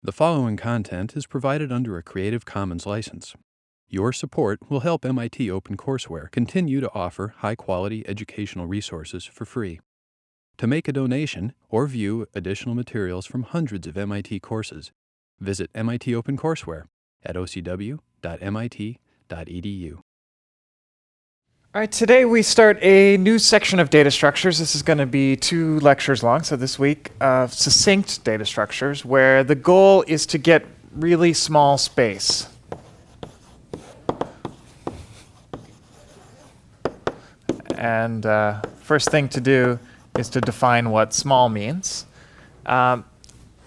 The following content is provided under a Creative Commons license. Your support will help MIT OpenCourseware continue to offer high-quality educational resources for free. To make a donation or view additional materials from hundreds of MIT courses, visit MIT OpenCourseware at ocw.mit.edu. All right, today we start a new section of data structures. This is going to be 2 lectures long, so this week, succinct data structures, where the goal is to get really small space. And first thing to do is to define what small means.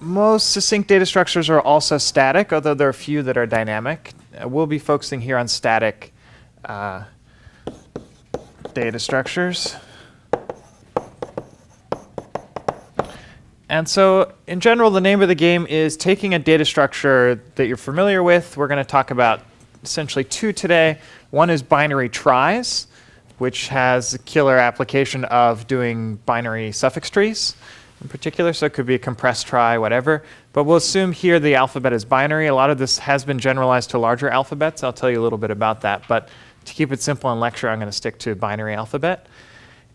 Most succinct data structures are also static, although there are a few that are dynamic. We'll be focusing here on static data structures. And so, in general, the name of the game is taking a data structure that you're familiar with. We're going to talk about essentially 2 today. One is binary tries, which has a killer application of doing binary suffix trees in particular. So it could be a compressed trie, whatever. But we'll assume here the alphabet is binary. A lot of this has been generalized to larger alphabets. I'll tell you a little bit about that. But to keep it simple in lecture, I'm going to stick to binary alphabet.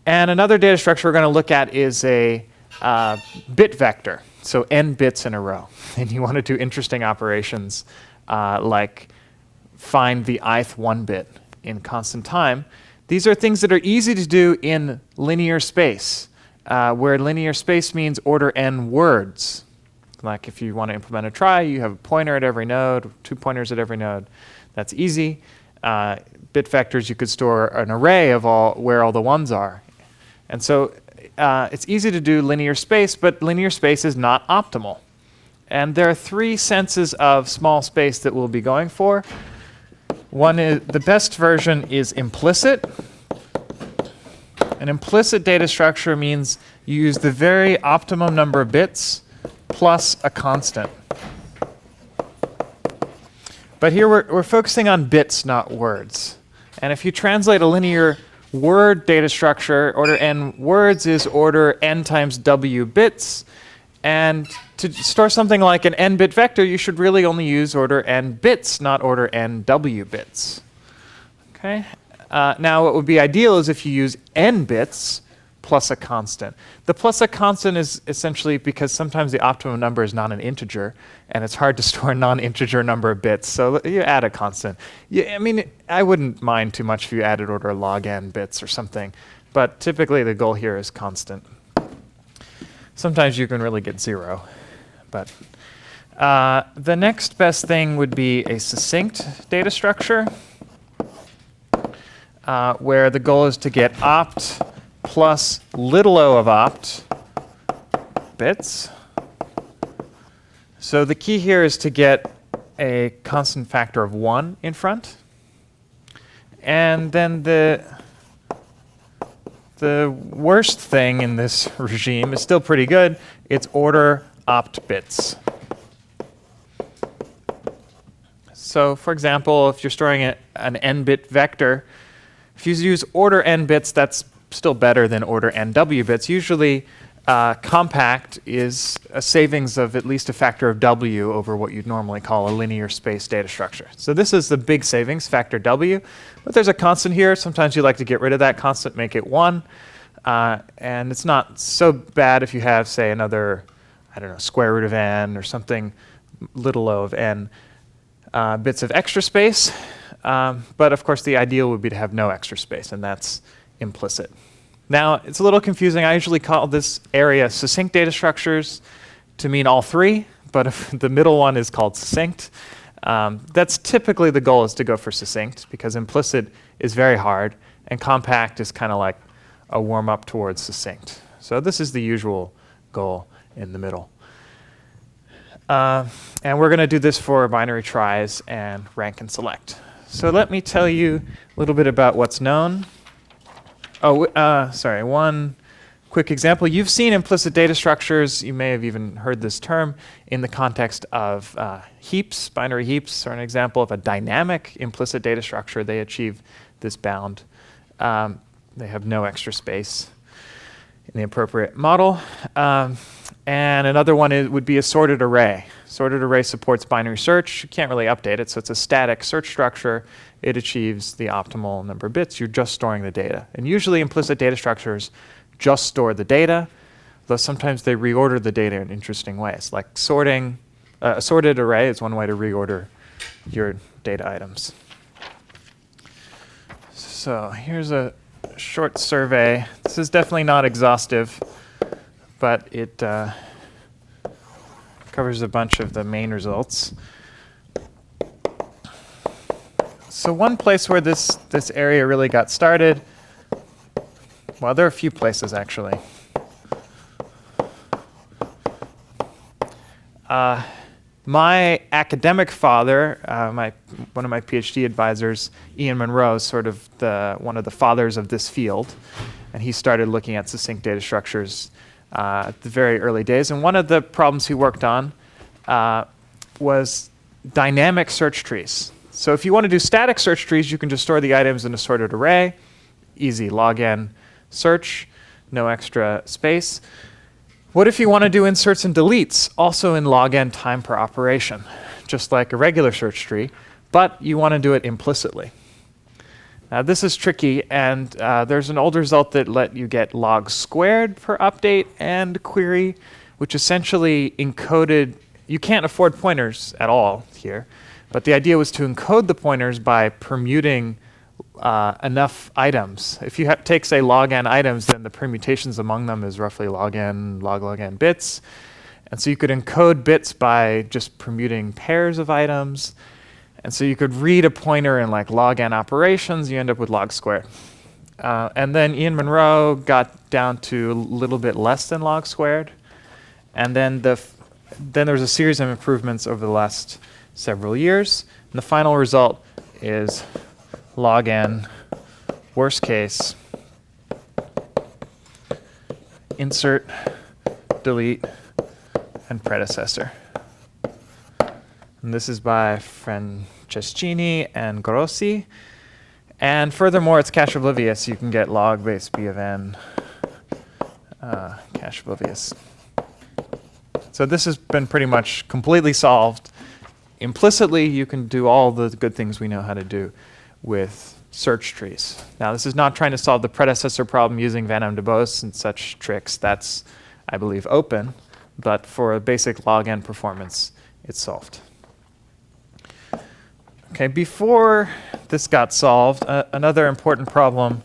And another data structure we're going to look at is a bit vector, so n bits in a row. And you want to do interesting operations like find the ith 1 bit in constant time. These are things that are easy to do in linear space, where linear space means order n words. Like if you want to implement a trie, you have a pointer at every node, 2 pointers at every node. That's easy. Bit vectors, you could store an array of where all the ones are. And so it's easy to do linear space, but linear space is not optimal. And there are 3 senses of small space that we'll be going for. One is, the best version is implicit. An implicit data structure means you use the very optimum number of bits plus a constant. But here we're focusing on bits, not words. And if you translate a linear word data structure, order n words is order n times w bits. And to store something like an n-bit vector, you should really only use order n bits, not order n w bits. Okay? Now, what would be ideal is if you use n bits plus a constant. The plus a constant is essentially because sometimes the optimum number is not an integer, and it's hard to store a non-integer number of bits, so you add a constant. I mean, I wouldn't mind too much if you added order log n bits or something, but typically the goal here is constant. Sometimes you can really get 0, but the next best thing would be a succinct data structure, where the goal is to get opt plus little o of opt bits. So the key here is to get a constant factor of 1 in front. And then the worst thing in this regime is still pretty good. It's order opt bits. So for example, if you're storing an n-bit vector, if you use order n bits, that's still better than order nw bits. Usually compact is a savings of at least a factor of w over what you'd normally call a linear space data structure. So this is the big savings, factor w. But there's a constant here. Sometimes you like to get rid of that constant, make it 1. And it's not so bad if you have, say, another, I don't know, square root of n or something, little o of n bits of extra space. But of course, the ideal would be to have no extra space, and that's implicit. Now, it's a little confusing. I usually call this area succinct data structures to mean all 3, but if the middle one is called succinct. That's typically the goal, is to go for succinct, because implicit is very hard, and compact is kind of like a warm-up towards succinct. So this is the usual goal in the middle. And we're going to do this for binary tries and rank and select. So let me tell you a little bit about what's known. One quick example. You've seen implicit data structures. You may have even heard this term in the context of heaps. Binary heaps are an example of a dynamic implicit data structure. They achieve this bound. They have no extra space in the appropriate model. And another one would be a sorted array. Sorted array supports binary search. You can't really update it, so it's a static search structure. It achieves the optimal number of bits. You're just storing the data. And usually implicit data structures just store the data, though sometimes they reorder the data in interesting ways. Like sorting, a sorted array is one way to reorder your data items. So here's a short survey. This is definitely not exhaustive, but it covers a bunch of the main results. So one place where this area really got started, well, there are a few places actually. My academic father, one of my PhD advisors, Ian Monroe, is sort of one of the fathers of this field, and he started looking at succinct data structures at the very early days. And one of the problems he worked on was dynamic search trees. So if you want to do static search trees, you can just store the items in a sorted array, easy log n search, no extra space. What if you want to do inserts and deletes, also in log n time per operation, just like a regular search tree, but you want to do it implicitly? Now this is tricky, and there's an old result that let you get log squared per update and query, which essentially encoded, you can't afford pointers at all here, but the idea was to encode the pointers by permuting enough items. If you take, say, log n items, then the permutations among them is roughly log n bits. And so you could encode bits by just permuting pairs of items. And so you could read a pointer in like log n operations, you end up with log squared. And then Ian Monroe got down to a little bit less than log squared. And then there was a series of improvements over the last several years. And the final result is log n, worst case, insert, delete, and predecessor. And this is by Franceschini and Grossi. And furthermore, it's cache oblivious. You can get log base b of n cache oblivious. So this has been pretty much completely solved. Implicitly, you can do all the good things we know how to do with search trees. Now, this is not trying to solve the predecessor problem using Van Em-DeBose and such tricks. That's, I believe, open. But for a basic log n performance, it's solved. Okay, before this got solved, another important problem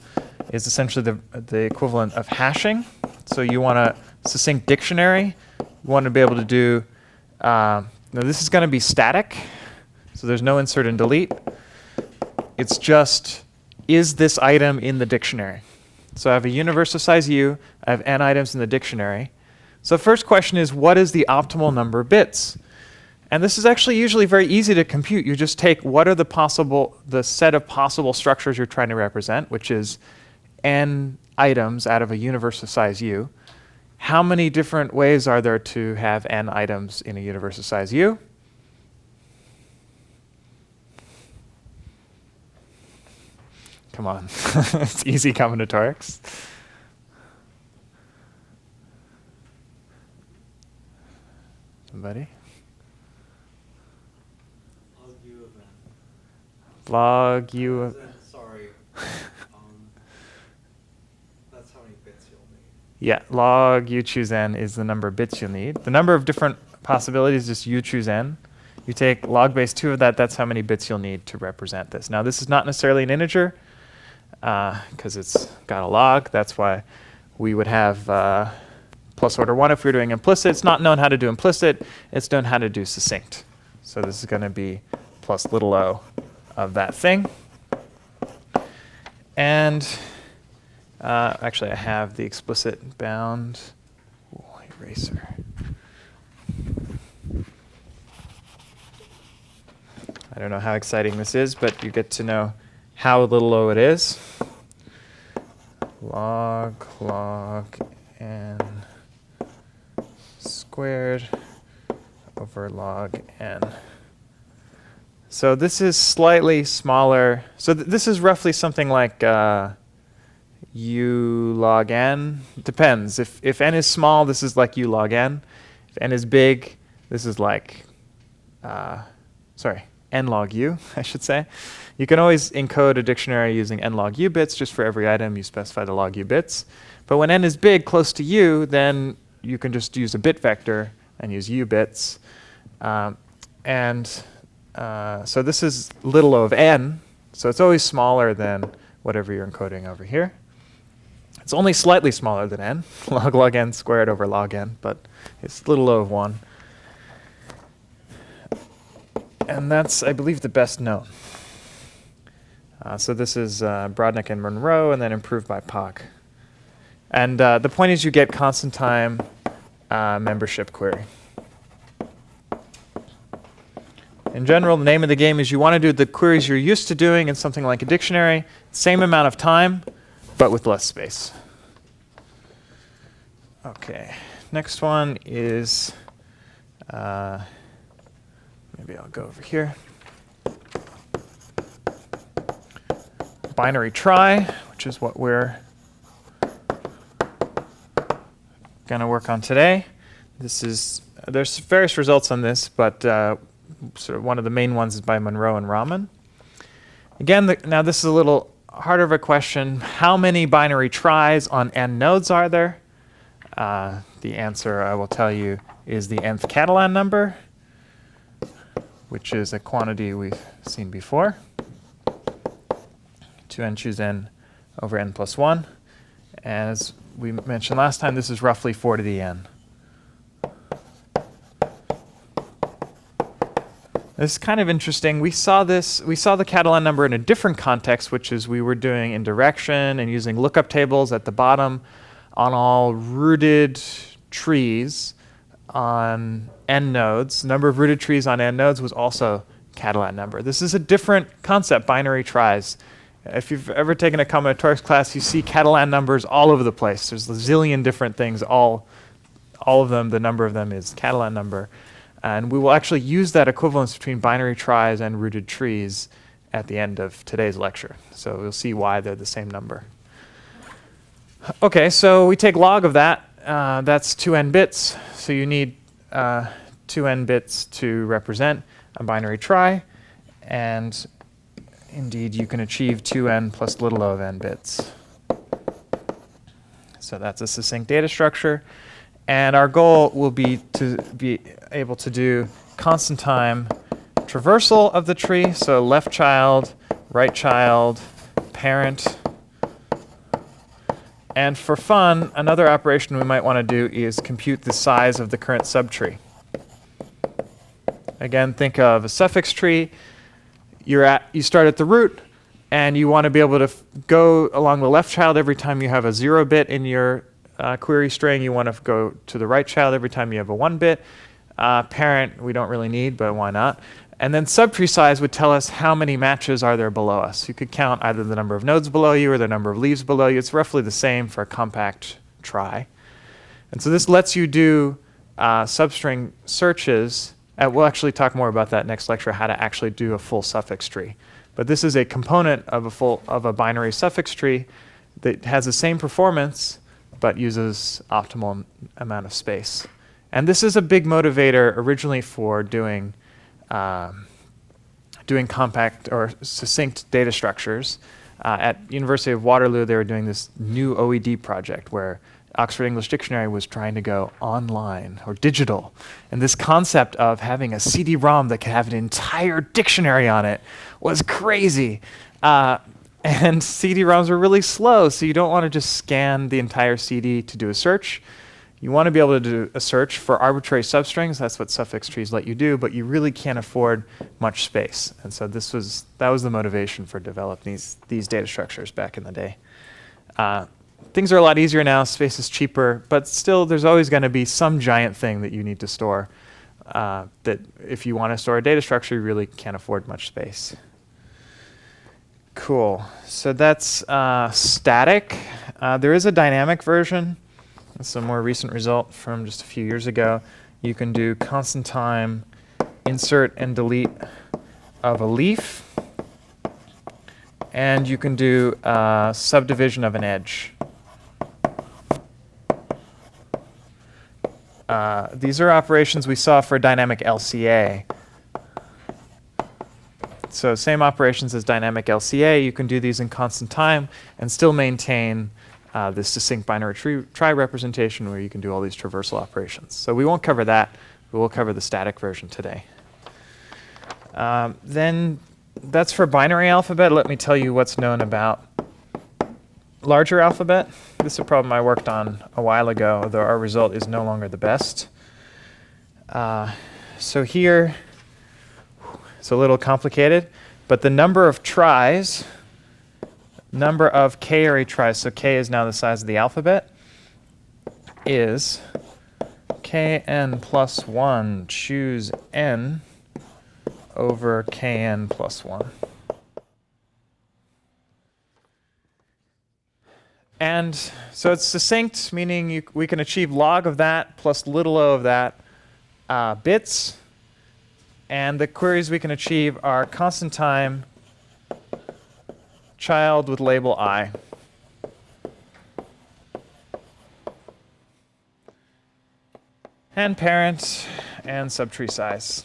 is essentially the equivalent of hashing. So you want a succinct dictionary. You want to be able to do, now this is going to be static. So there's no insert and delete. It's just, is this item in the dictionary? So I have a universal size U. I have n items in the dictionary. So the first question is, what is the optimal number of bits? And this is actually usually very easy to compute. You just take what are the set of possible structures you're trying to represent, which is n items out of a universal size U. How many different ways are there to have n items in a universal size U? Come on, it's easy combinatorics. Somebody? Log U of n. Log U of... Sorry. That's how many bits you'll need. Yeah, log U choose n is the number of bits you'll need. The number of different possibilities is U choose n. You take log base 2 of that, that's how many bits you'll need to represent this. Now, this is not necessarily an integer, because it's got a log. That's why we would have plus order 1 if we were doing implicit. It's not known how to do implicit. It's known how to do succinct. So this is going to be plus little o of that thing. And actually, I have the explicit bound. Ooh, eraser. I don't know how exciting this is, but you get to know how little o it is. Log n squared over log n. So this is slightly smaller. So this is roughly something like u log n. Depends. If n is small, this is like u log n. If n is big, this is like n log u, I should say. You can always encode a dictionary using n log u bits. Just for every item, you specify the log u bits. But when n is big, close to u, then you can just use a bit vector and use u bits. So this is little o of n. So it's always smaller than whatever you're encoding over here. It's only slightly smaller than n, log n squared over log n, but it's little o of 1. And that's, I believe, the best known. So this is Brodnick and Monroe, and then improved by Pak. And the point is you get constant time membership query. In general, the name of the game is you want to do the queries you're used to doing in something like a dictionary, same amount of time, but with less space. OK, next one is, maybe I'll go over here. Binary try, which is what we're going to work on today. There's various results on this, but sort of one of the main ones is by Monroe and Raman. Again, now this is a little harder of a question. How many binary tries on n nodes are there? The answer, I will tell you, is the nth Catalan number, which is a quantity we've seen before. 2n choose n over n plus 1. And as we mentioned last time, this is roughly 4 to the n. This is kind of interesting. We saw the Catalan number in a different context, which is we were doing indirection and using lookup tables at the bottom on all rooted trees on n nodes. Number of rooted trees on n nodes was also Catalan number. This is a different concept, binary tries. If you've ever taken a combinatorics class, you see Catalan numbers all over the place. There's a zillion different things. All of them, the number of them is Catalan number. And we will actually use that equivalence between binary tries and rooted trees at the end of today's lecture. So we'll see why they're the same number. OK, so we take log of that. That's 2n bits. So you need 2n bits to represent a binary try. And indeed, you can achieve 2n plus little o of n bits. So that's a succinct data structure. And our goal will be to be able to do constant time traversal of the tree. So left child, right child, parent. And for fun, another operation we might want to do is compute the size of the current subtree. Again, think of a suffix tree. You start at the root, and you want to be able to go along the left child every time you have a 0 bit in your query string. You want to go to the right child every time you have a 1 bit. Parent, we don't really need, but why not? And then subtree size would tell us how many matches are there below us. You could count either the number of nodes below you or the number of leaves below you. It's roughly the same for a compact try. And so this lets you do substring searches. We'll actually talk more about that next lecture, how to actually do a full suffix tree. But this is a component of a binary suffix tree that has the same performance but uses optimal amount of space. And this is a big motivator originally for doing compact or succinct data structures. At University of Waterloo, they were doing this new OED project where Oxford English Dictionary was trying to go online or digital. And this concept of having a CD-ROM that could have an entire dictionary on it was crazy. And CD-ROMs are really slow, so you don't want to just scan the entire CD to do a search. You want to be able to do a search for arbitrary substrings. That's what suffix trees let you do, but you really can't afford much space. And so that was the motivation for developing these data structures back in the day. Things are a lot easier now. Space is cheaper, but still there's always going to be some giant thing that you need to store that if you want to store a data structure, you really can't afford much space. Cool. So that's static. There is a dynamic version. That's a more recent result from just a few years ago. You can do constant time insert and delete of a leaf. And you can do subdivision of an edge. These are operations we saw for dynamic LCA. So same operations as dynamic LCA. You can do these in constant time and still maintain this succinct binary trie representation where you can do all these traversal operations. So we won't cover that. We will cover the static version today. Then that's for binary alphabet. Let me tell you what's known about larger alphabet. This is a problem I worked on a while ago, although our result is no longer the best. So here, it's a little complicated, but the number of tries, number of k-array tries, so k is now the size of the alphabet, is kn plus 1 choose n over kn plus 1. And so it's succinct, meaning we can achieve log of that plus little o of that bits. And the queries we can achieve are constant time, child with label I. And parent and subtree size.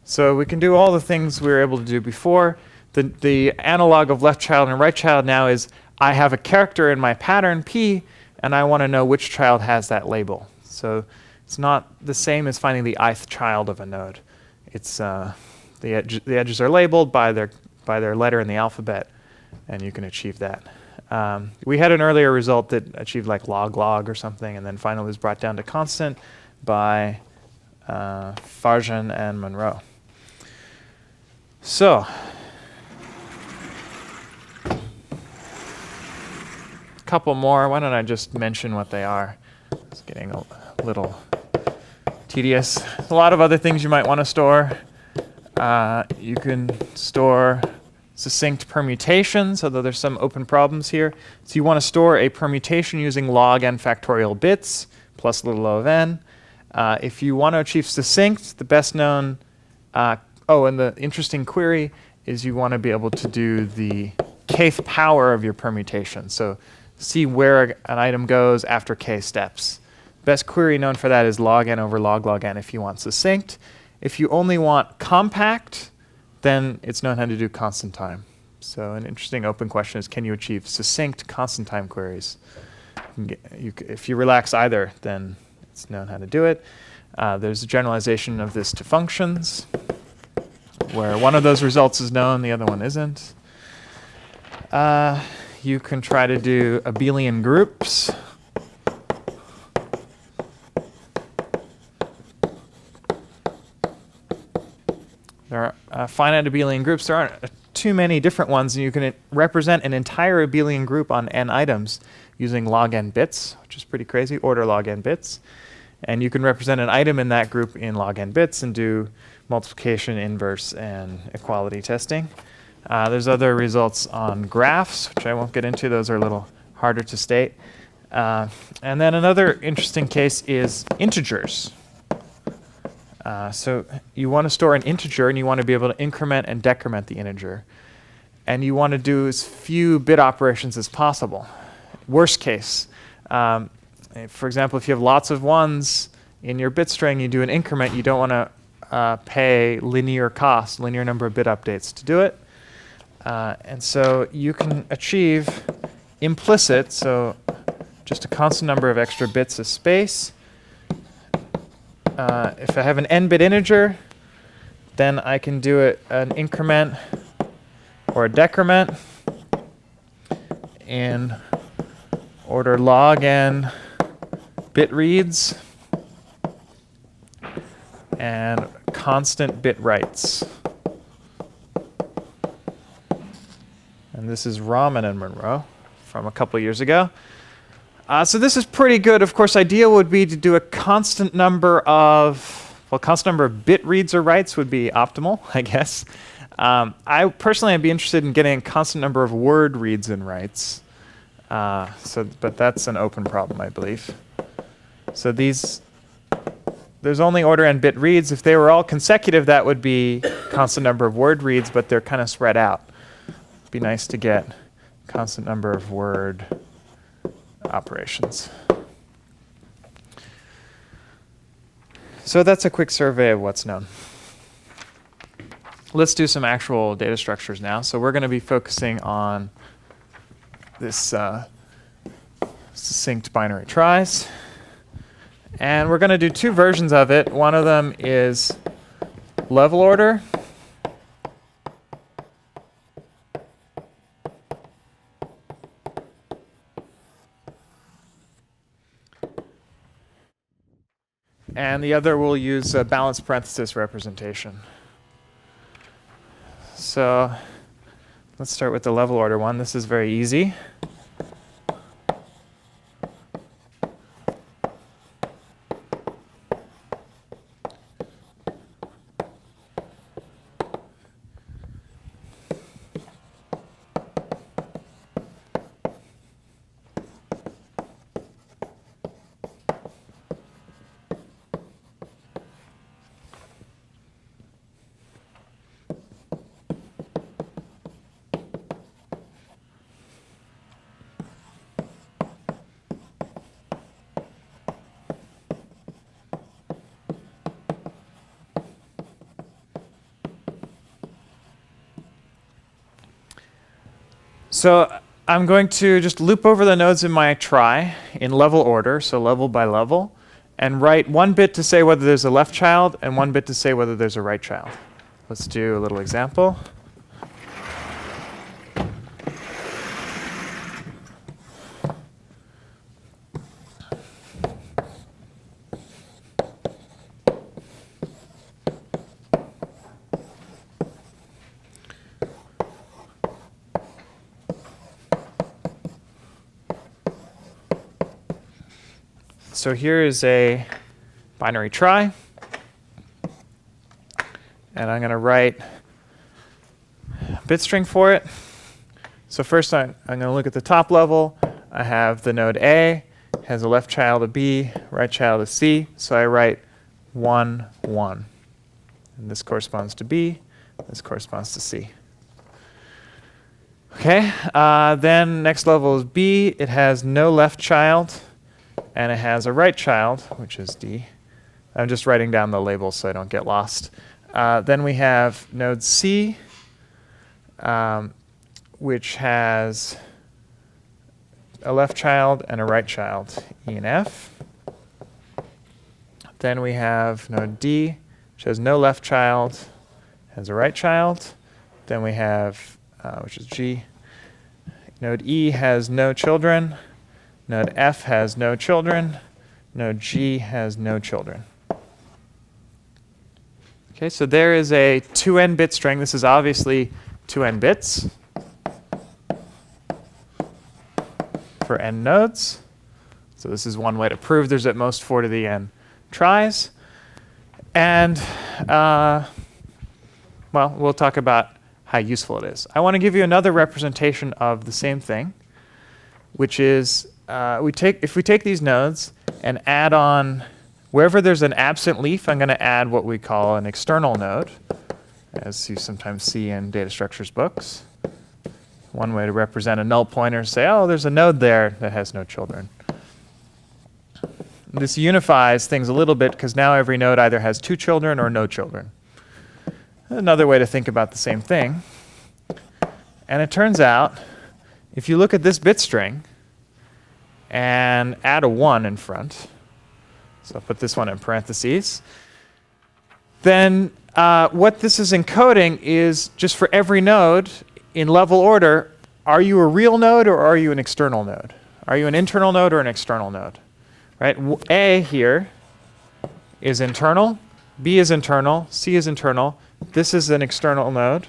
So we can do all the things we were able to do before. The analog of left child and right child now is I have a character in my pattern P, and I want to know which child has that label. So it's not the same as finding the ith child of a node. It's the edges are labeled by their letter in the alphabet, and you can achieve that. We had an earlier result that achieved like log or something, and then finally was brought down to constant by Farjan and Monroe. So a couple more. Why don't I just mention what they are? It's getting a little tedious. There's a lot of other things you might want to store. You can store succinct permutations, although there's some open problems here. So you want to store a permutation using log n factorial bits plus little o of n. If you want to achieve succinct, the best known, and the interesting query is you want to be able to do the kth power of your permutation. So see where an item goes after k steps. Best query known for that is log n over log n if you want succinct. If you only want compact, then it's known how to do constant time. So an interesting open question is, can you achieve succinct constant time queries? If you relax either, then it's known how to do it. There's a generalization of this to functions, where one of those results is known, the other one isn't. You can try to do abelian groups. There are finite abelian groups. There aren't too many different ones, and you can represent an entire abelian group on n items using log n bits, which is pretty crazy, order log n bits. And you can represent an item in that group in log n bits and do multiplication, inverse, and equality testing. There's other results on graphs, which I won't get into. Those are a little harder to state. And then another interesting case is integers. So you want to store an integer, and you want to be able to increment and decrement the integer. And you want to do as few bit operations as possible. Worst case, for example, if you have lots of ones in your bit string, you do an increment, you don't want to pay linear cost, linear number of bit updates to do it. And so you can achieve implicit, so just a constant number of extra bits of space. If I have an n-bit integer, then I can do an increment or a decrement in order log n bit reads and constant bit writes. And this is Rahman and Monroe from a couple years ago. So this is pretty good. Of course, ideal would be to do a constant number of bit reads or writes would be optimal, I guess. I personally would be interested in getting a constant number of word reads and writes. But that's an open problem, I believe. So there's only order n bit reads. If they were all consecutive, that would be constant number of word reads, but they're kind of spread out. It'd be nice to get constant number of word operations. So that's a quick survey of what's known. Let's do some actual data structures now. So we're going to be focusing on this succinct binary tries. And we're going to do two versions of it. One of them is level order. And the other will use a balanced parenthesis representation. So let's start with the level order one. This is very easy. So I'm going to just loop over the nodes in my try in level order, so level by level, and write one bit to say whether there's a left child and one bit to say whether there's a right child. Let's do a little example. So here is a binary try, and I'm going to write a bit string for it. So first I'm going to look at the top level. I have the node A, has a left child of B, right child of C. So I write 1, 1. And this corresponds to B, this corresponds to C. Okay, then next level is B. It has no left child, and it has a right child, which is D. I'm just writing down the labels so I don't get lost. Then we have node C, which has a left child and a right child, E and F. Then we have node D, which has no left child, has a right child. Then we have, which is G. Node E has no children. Node F has no children. Node G has no children. Okay, so there is a 2n bit string. This is obviously 2n bits for n nodes. So this is one way to prove there's at most 4 to the n tries. And well, we'll talk about how useful it is. I want to give you another representation of the same thing, which is if we take these nodes and add on, wherever there's an absent leaf, I'm going to add what we call an external node, as you sometimes see in data structures books. One way to represent a null pointer is say, oh, there's a node there that has no children. This unifies things a little bit because now every node either has 2 children or no children. Another way to think about the same thing. And it turns out, if you look at this bit string and add a 1 in front, so I'll put this one in parentheses, then what this is encoding is just for every node in level order, are you a real node or are you an external node? Are you an internal node or an external node? Right? A here is internal, B is internal, C is internal. This is an external node.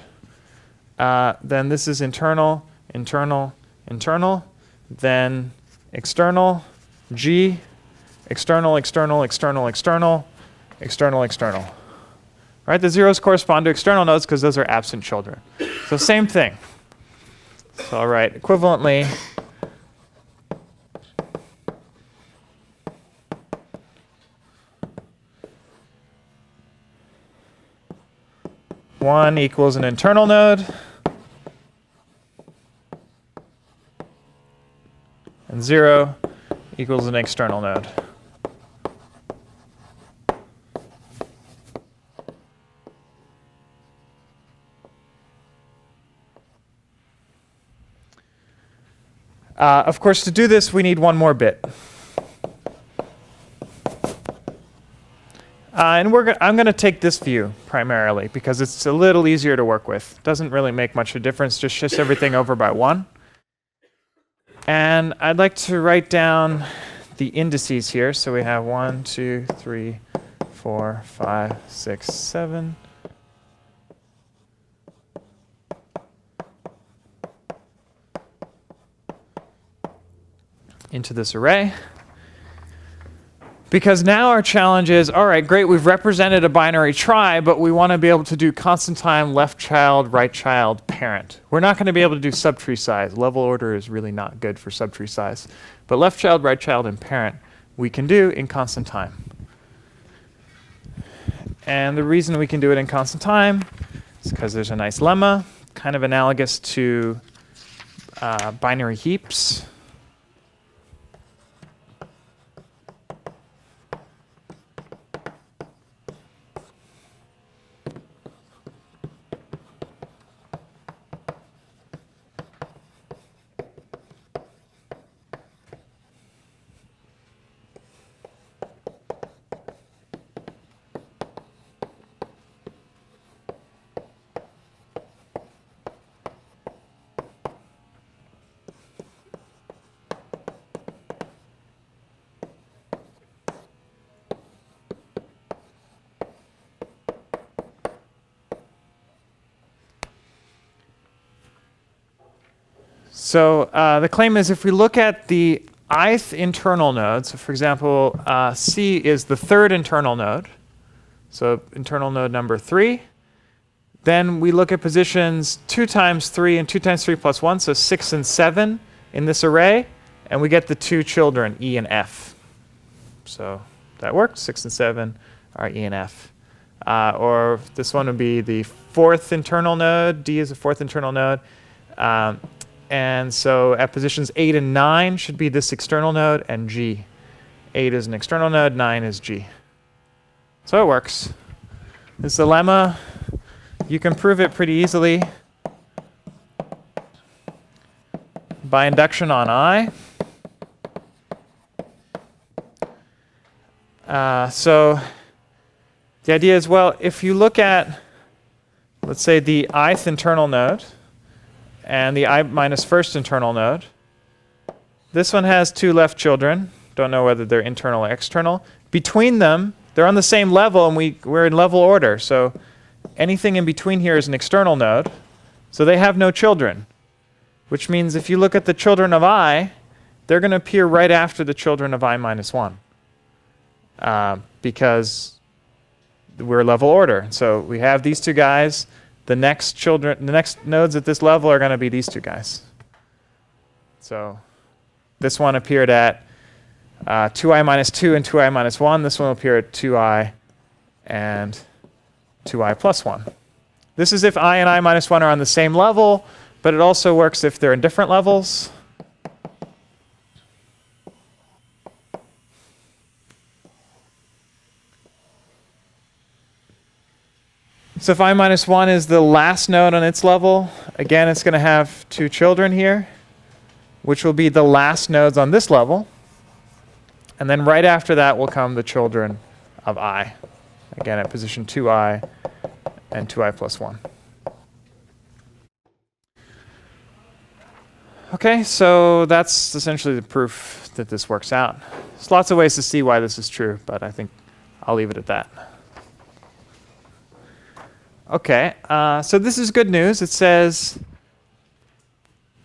Then this is internal, internal, internal. Then external, G, external, external, external, external, external, external. Right? The zeros correspond to external nodes because those are absent children. So same thing. So I'll write equivalently, one equals an internal node, and 0 equals an external node. Of course, to do this, we need one more bit. And I'm going to take this view primarily because it's a little easier to work with. Doesn't really make much of a difference, just shifts everything over by 1. And I'd like to write down the indices here. So we have 1, 2, 3, 4, 5, 6, 7. Into this array. Because now our challenge is, all right, great, we've represented a binary trie, but we want to be able to do constant time, left child, right child, parent. We're not going to be able to do subtree size. Level order is really not good for subtree size. But left child, right child, and parent we can do in constant time. And the reason we can do it in constant time is because there's a nice lemma, kind of analogous to binary heaps. So the claim is if we look at the ith internal node, so for example, C is the third internal node, so internal node number 3, then we look at positions 2 times 3 and 2 times 3 plus 1, so 6 and 7 in this array, and we get the 2 children, E and F. So that works, 6 and 7 are E and F. Or this one would be the 4th internal node, D is the 4th internal node. And so at positions 8 and 9 should be this external node and G. 8 is an external node, 9 is G. So it works. This is the lemma. You can prove it pretty easily by induction on I. So the idea is, well, if you look at, let's say, the ith internal node, and the I minus first internal node. This one has 2 left children. Don't know whether they're internal or external. Between them, they're on the same level, and we're in level order. So anything in between here is an external node. So they have no children, which means if you look at the children of I, they're going to appear right after the children of I minus 1 because we're level order. So we have these 2 guys. The next nodes at this level are going to be these 2 guys. So this one appeared at 2i minus 2 and 2i minus 1. This one will appear at 2i and 2i plus 1. This is if I and I minus 1 are on the same level, but it also works if they're in different levels. So if I minus 1 is the last node on its level, again, it's going to have 2 children here, which will be the last nodes on this level. And then right after that will come the children of I, again at position 2i and 2i plus 1. Okay, so that's essentially the proof that this works out. There's lots of ways to see why this is true, but I think I'll leave it at that. Okay, so this is good news. It says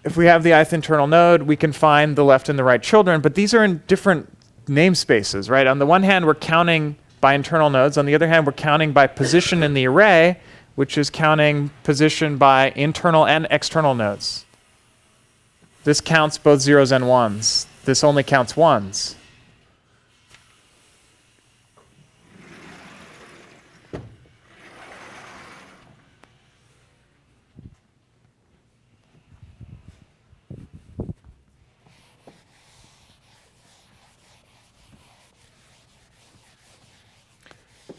if we have the ith internal node, we can find the left and the right children, but these are in different namespaces, right? On the one hand, we're counting by internal nodes. On the other hand, we're counting by position in the array, which is counting position by internal and external nodes. This counts both zeros and ones. This only counts ones.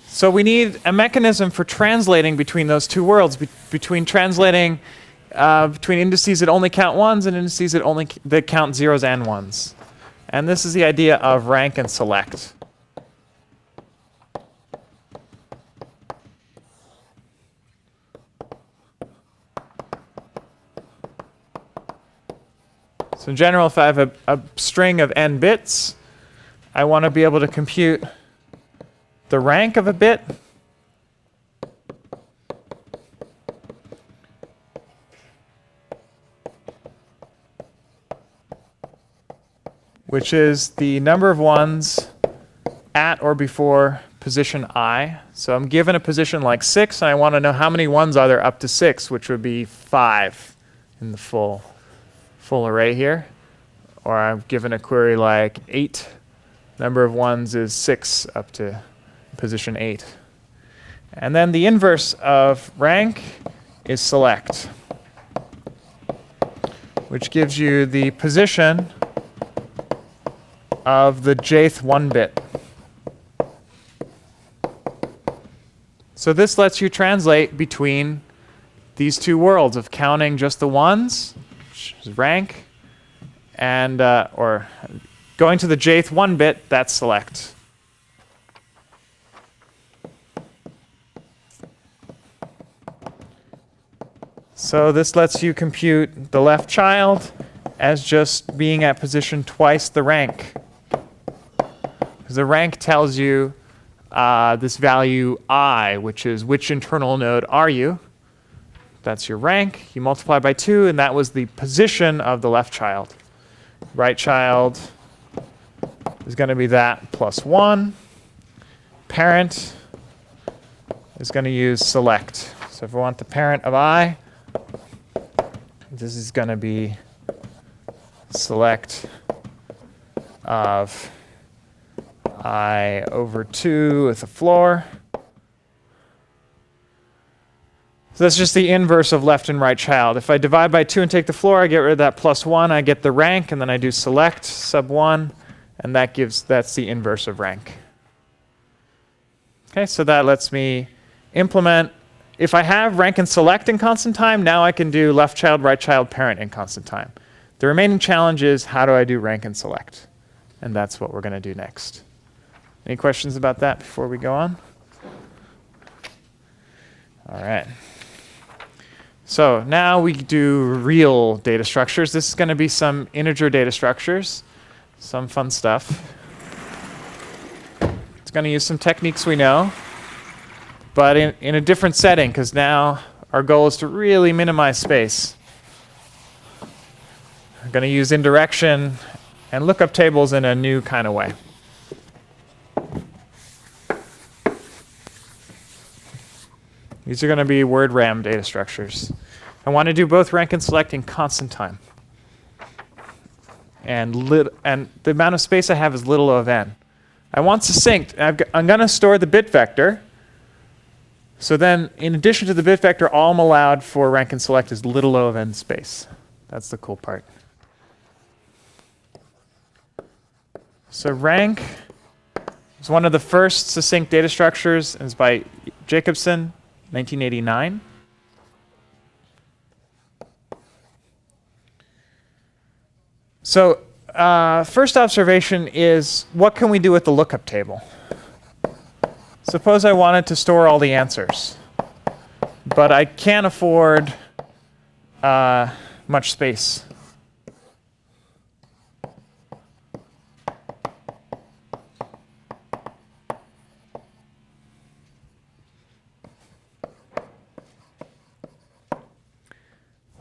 So we need a mechanism for translating between those 2 worlds, between translating between indices that only count ones and indices that count zeros and ones. And this is the idea of rank and select. So in general, if I have a string of n bits, I want to be able to compute the rank of a bit, which is the number of ones at or before position I. So I'm given a position like 6, and I want to know how many ones are there up to 6, which would be 5 in the full array here. Or I'm given a query like 8. Number of ones is 6 up to position 8. And then the inverse of rank is select, which gives you the position of the jth 1 bit. So this lets you translate between these two worlds of counting just the ones, which is rank, and or going to the jth 1 bit, that's select. So this lets you compute the left child as just being at position twice the rank. Because the rank tells you this value I, which is which internal node are you. That's your rank. You multiply by 2, and that was the position of the left child. Right child is going to be that plus 1. Parent is going to use select. So if we want the parent of I, this is going to be select of I over 2 with a floor. So that's just the inverse of left and right child. If I divide by 2 and take the floor, I get rid of that plus 1, I get the rank, and then I do select sub 1, and that's the inverse of rank. Okay, so that lets me implement. If I have rank and select in constant time, now I can do left child, right child, parent in constant time. The remaining challenge is how do I do rank and select? And that's what we're going to do next. Any questions about that before we go on? All right. So now we do real data structures. This is going to be some integer data structures, some fun stuff. It's going to use some techniques we know, but in a different setting, because now our goal is to really minimize space. We're going to use indirection and lookup tables in a new kind of way. These are going to be word RAM data structures. I want to do both rank and select in constant time. And the amount of space I have is little of n. I want succinct. I'm going to store the bit vector. So then, in addition to the bit vector, all I'm allowed for rank and select is little o of n space. That's the cool part. So rank is one of the first succinct data structures. It's by Jacobson, 1989. So first observation is, what can we do with the lookup table? Suppose I wanted to store all the answers, but I can't afford much space.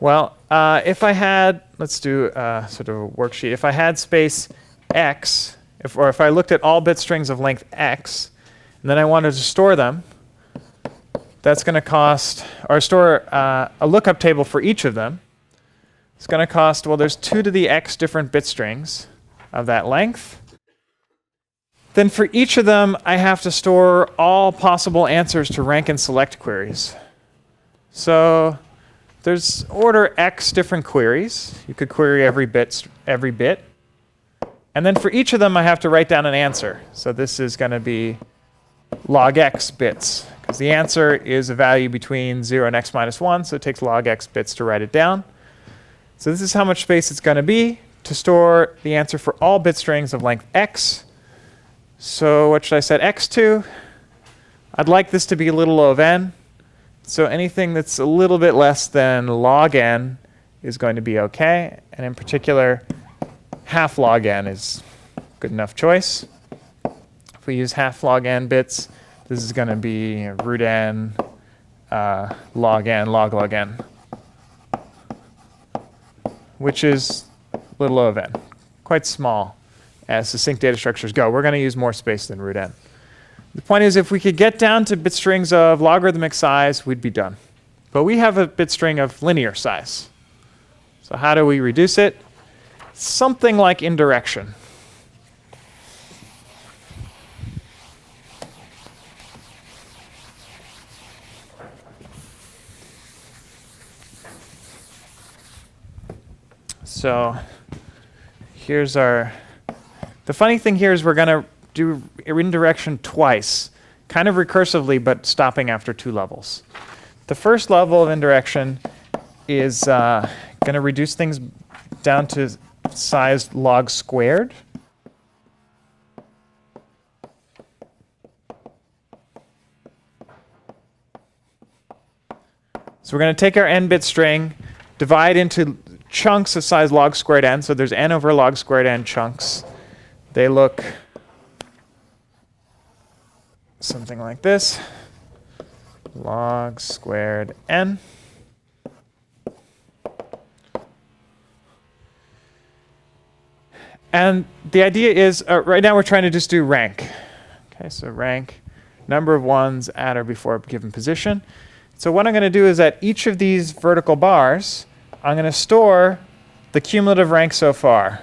Well, if I had, let's do sort of a worksheet. If I had space x, or if I looked at all bit strings of length x, and then I wanted to store them, that's going to cost, or store a lookup table for each of them. It's going to cost, well, there's 2 to the x different bit strings of that length. Then for each of them, I have to store all possible answers to rank and select queries. So there's order x different queries. You could query every bit. And then for each of them, I have to write down an answer. So this is going to be log x bits, because the answer is a value between 0 and x minus 1, so it takes log x bits to write it down. So this is how much space it's going to be to store the answer for all bit strings of length x. So what should I set x to? I'd like this to be a little of n. So anything that's a little bit less than log n is going to be OK. And in particular, half log n is a good enough choice. If we use half log n bits, this is going to be root n, log n, log n, which is little o of n, quite small as succinct data structures go. We're going to use more space than root n. The point is, if we could get down to bit strings of logarithmic size, we'd be done. But we have a bit string of linear size. So how do we reduce it? Something like indirection. So here's our, the funny thing here is we're going to do indirection twice, kind of recursively, but stopping after 2 levels. The first level of indirection is going to reduce things down to size log squared. So we're going to take our n-bit string, divide into chunks of size log squared n. So there's n over log squared n chunks. They look something like this. Log squared n. And the idea is, right now we're trying to just do rank. Okay, so rank, number of ones at or before a given position. So what I'm going to do is at each of these vertical bars, I'm going to store the cumulative rank so far.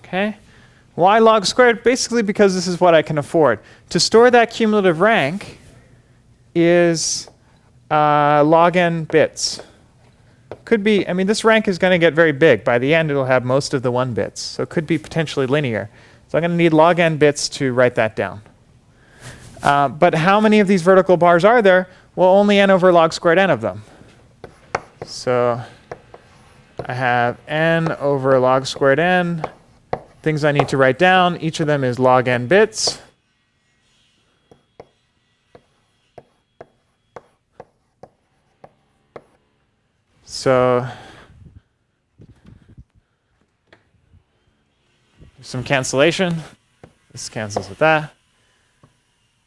Okay. Why log squared? Basically because this is what I can afford. To store that cumulative rank is log n bits. Could be, I mean, this rank is going to get very big. By the end, it'll have most of the 1 bits. So it could be potentially linear. So I'm going to need log n bits to write that down. But how many of these vertical bars are there? Well, only n over log squared n of them. So I have n over log squared n. Things I need to write down. Each of them is log n bits. So some cancellation. This cancels with that.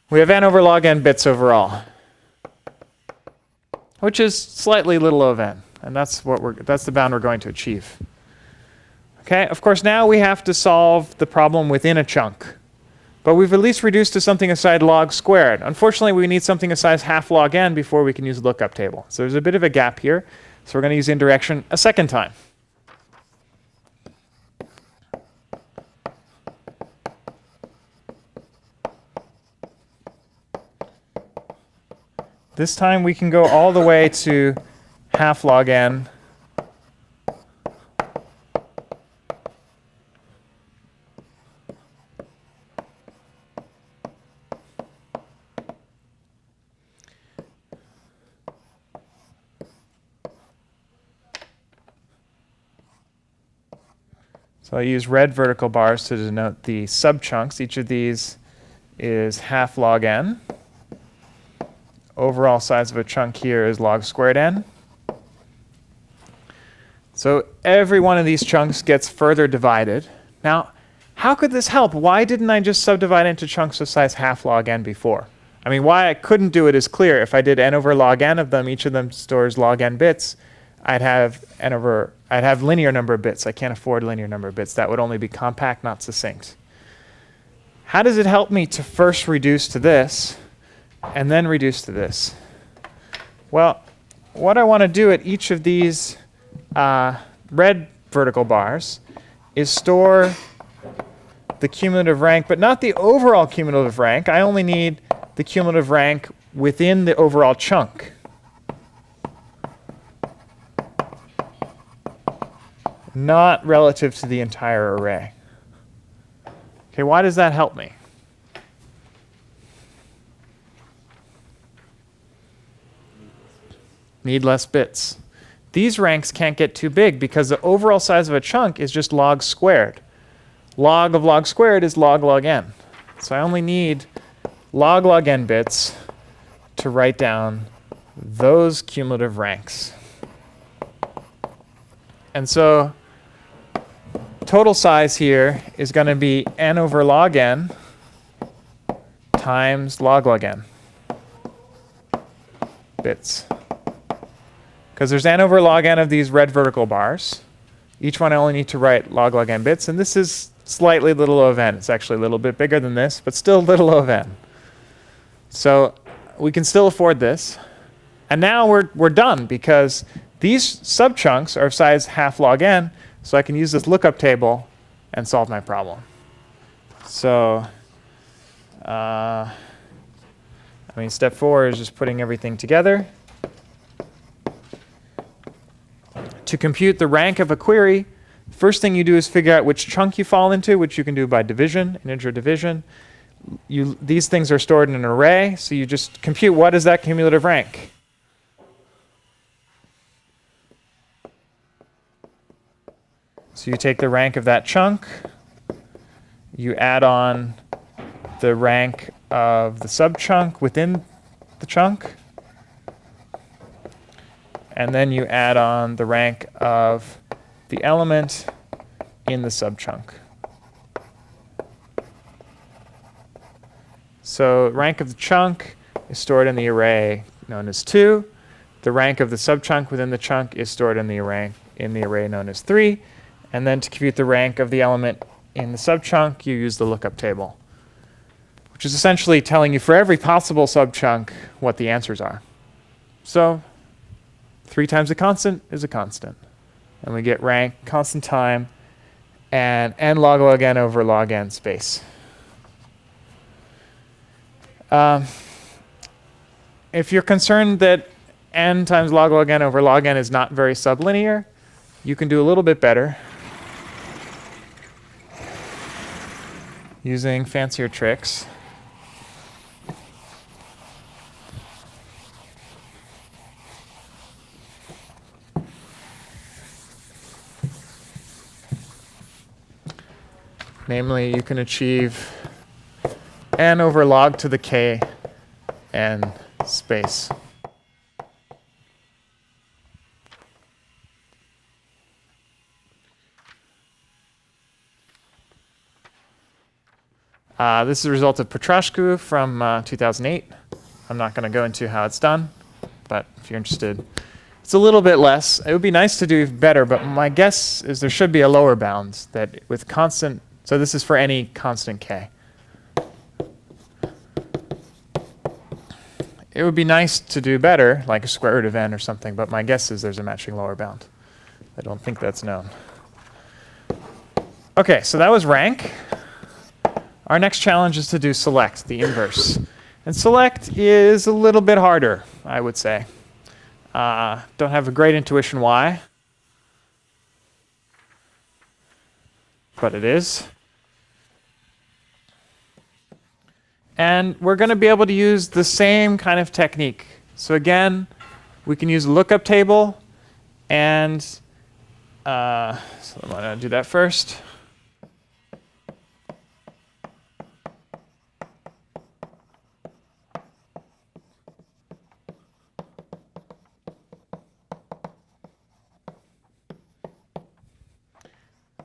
We have n over log n bits overall, which is slightly little of n, and that's the bound we're going to achieve. Okay, of course now we have to solve the problem within a chunk, but we've at least reduced to something of size log squared. Unfortunately, we need something of size half log n before we can use the lookup table. So there's a bit of a gap here, so we're going to use indirection a second time. This time we can go all the way to half log n. So I use red vertical bars to denote the subchunks. Each of these is half log n. Overall size of a chunk here is log squared n. So every one of these chunks gets further divided. Now, how could this help? Why didn't I just subdivide into chunks of size half log n before? I mean, why I couldn't do it is clear. If I did n over log n of them, each of them stores log n bits, I'd have linear number of bits. I can't afford linear number of bits. That would only be compact, not succinct. How does it help me to first reduce to this and then reduce to this? Well, what I want to do at each of these red vertical bars is store the cumulative rank, but not the overall cumulative rank. I only need the cumulative rank within the overall chunk. not relative to the entire array. Okay, why does that help me? Need less bits. These ranks can't get too big because the overall size of a chunk is just log squared. Log of log squared is log log n. So I only need log log n bits to write down those cumulative ranks. And so total size here is going to be n over log n times log log n bits. Because there's n over log n of these red vertical bars. Each one I only need to write log log n bits, and this is slightly little o of n. It's actually a little bit bigger than this, but still little o of n. So we can still afford this. And now we're done because these subchunks are of size half log n, so I can use this lookup table and solve my problem. So, step 4 is just putting everything together. To compute the rank of a query, first thing you do is figure out which chunk you fall into, which you can do by division, integer division. These things are stored in an array, so you just compute what is that cumulative rank. So you take the rank of that chunk, you add on the rank of the subchunk within the chunk, and then you add on the rank of the element in the subchunk. So rank of the chunk is stored in the array known as 2. The rank of the subchunk within the chunk is stored in the array known as 3. And then to compute the rank of the element in the subchunk, you use the lookup table, which is essentially telling you for every possible subchunk what the answers are. So 3 times a constant is a constant. And we get rank, constant time, and n log log n over log n space. If you're concerned that n times log log n over log n is not very sublinear, you can do a little bit better using fancier tricks. Namely, you can achieve n over log to the k n space. This is a result of Petrashku from 2008. I'm not going to go into how it's done, but if you're interested, it's a little bit less. It would be nice to do better, but my guess is there should be a lower bound that with constant, so this is for any constant k. It would be nice to do better, like a square root of n or something, but my guess is there's a matching lower bound. I don't think that's known. Okay, so that was rank. Our next challenge is to do select, the inverse. And select is a little bit harder, I would say. Don't have a great intuition why, but it is. And we're going to be able to use the same kind of technique. So again, we can use a lookup table, and so I'm going to do that first.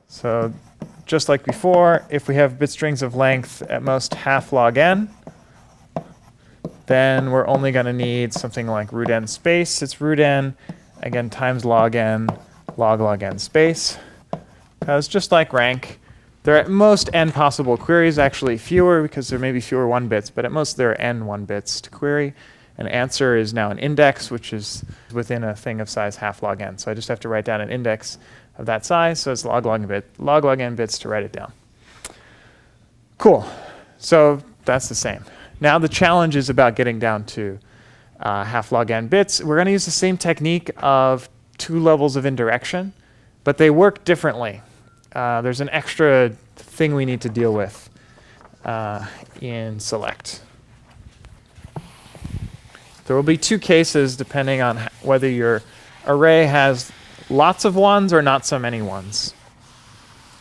So just like before, if we have bit strings of length at most half log n, then we're only going to need something like root n space. It's root n, again, times log n, log n space. Because just like rank, there are at most n possible queries, actually fewer because there may be fewer 1 bits, but at most there are n 1 bits to query. An answer is now an index, which is within a thing of size half log n. So I just have to write down an index of that size, so it's log log n bits to write it down. Cool. So that's the same. Now the challenge is about getting down to half log n bits. We're going to use the same technique of 2 levels of indirection. but they work differently. There's an extra thing we need to deal with in select. There will be two cases depending on whether your array has lots of ones or not so many ones.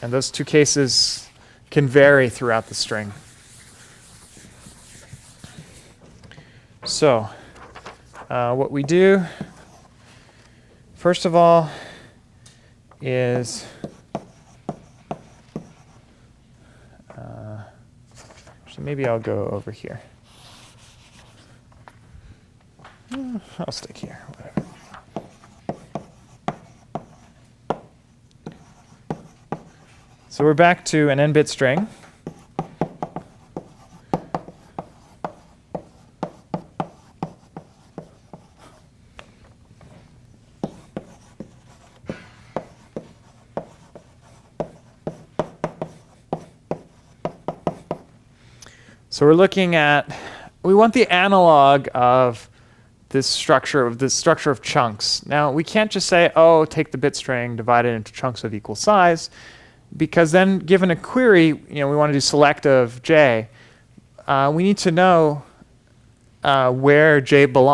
And those two cases can vary throughout the string. So what we do, first of all, is so maybe I'll go over here. I'll stick here. Whatever. So we're back to an n-bit string. So we're looking at, we want the analog of this structure of chunks. Now we can't just say, oh, take the bit string, divide it into chunks of equal size, because then given a query, we want to do select of j. We need to know where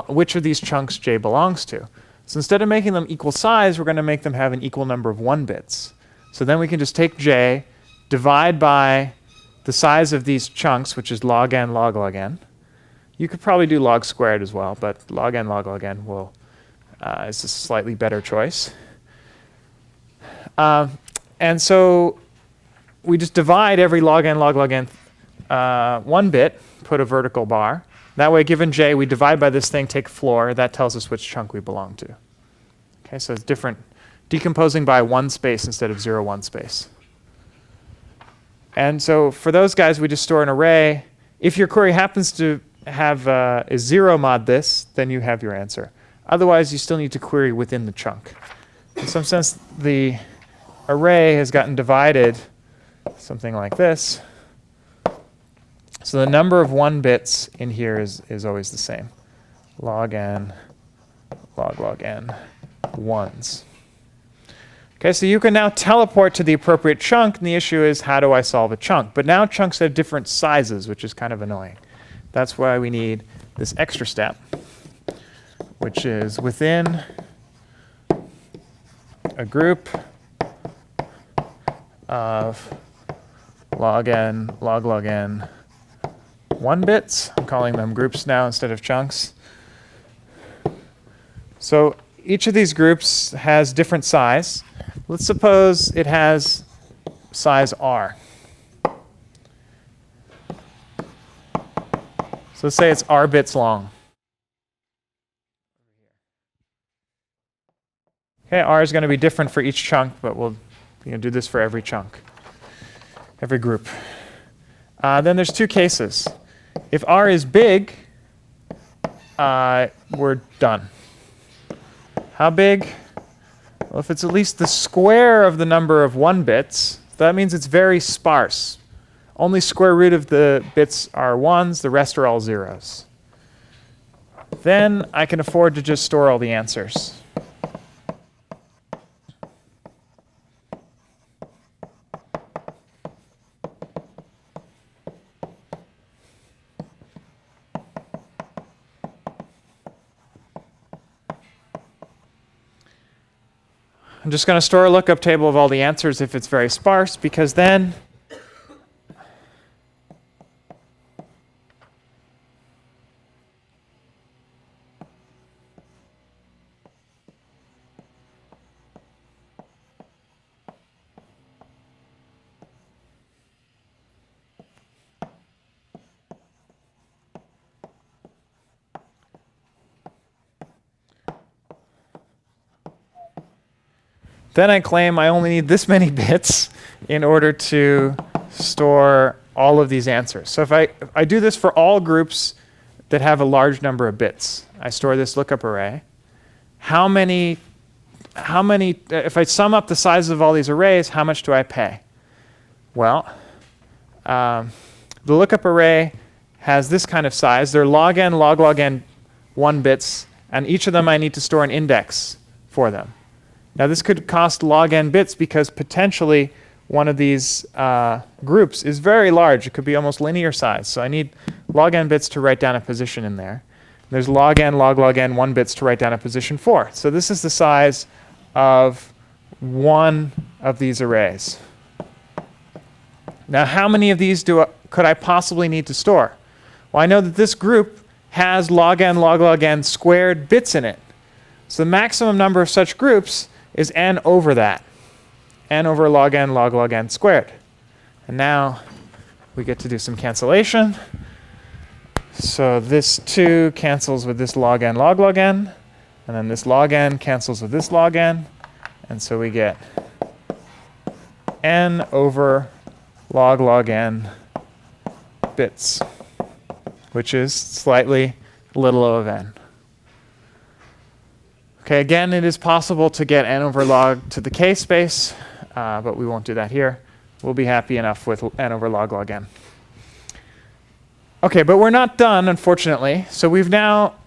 which of these chunks j belongs to. So instead of making them equal size, we're going to make them have an equal number of 1 bits. So then we can just take j, divide by the size of these chunks, which is log n log log n. You could probably do log squared as well, but log n log log n is a slightly better choice. And so we just divide every log n log log n 1 bit, put a vertical bar. That way, given j, we divide by this thing, take floor. That tells us which chunk we belong to. Okay, so it's different, decomposing by 1 space instead of 0, 1 space. And so for those guys, we just store an array. If your query happens to have a 0 mod this, then you have your answer. Otherwise, you still need to query within the chunk. In some sense, the array has gotten divided something like this. So the number of 1 bits in here is always the same. Log n, log log n, 1s. Okay, so you can now teleport to the appropriate chunk, and the issue is, how do I solve a chunk? But now chunks have different sizes, which is kind of annoying. That's why we need this extra step, which is within a group of log n, log log n, 1 bits. I'm calling them groups now instead of chunks. So each of these groups has different size. Let's suppose it has size r. So let's say it's r bits long. Okay, r is going to be different for each chunk, but we'll do this for every chunk, every group. Then there's two cases. If r is big, we're done. How big? Well, if it's at least the square of the number of 1 bits, that means it's very sparse. Only square root of the bits are 1s, the rest are all 0s. Then I can afford to just store all the answers. I'm just going to store a lookup table of all the answers if it's very sparse, because then I claim I only need this many bits in order to store all of these answers. So if I do this for all groups that have a large number of bits, I store this lookup array. How many, if I sum up the sizes of all these arrays, how much do I pay? Well, the lookup array has this kind of size. They're log n, log n 1 bits, and each of them I need to store an index for them. Now this could cost log n bits because potentially one of these groups is very large. It could be almost linear size. So I need log n bits to write down a position in there. There's log n, log n, 1 bits to write down a position 4. So this is the size of one of these arrays. Now how many of these could I possibly need to store? Well, I know that this group has log n squared bits in it. So the maximum number of such groups is n over that. N over log n squared. And now we get to do some cancellation. So this 2 cancels with this log n. And then this log n cancels with this log n. And so we get n over log n bits, which is slightly little o of n. Okay, again, it is possible to get n over log to the k space, but we won't do that here. We'll be happy enough with n over log n. Okay, but we're not done, unfortunately. So we've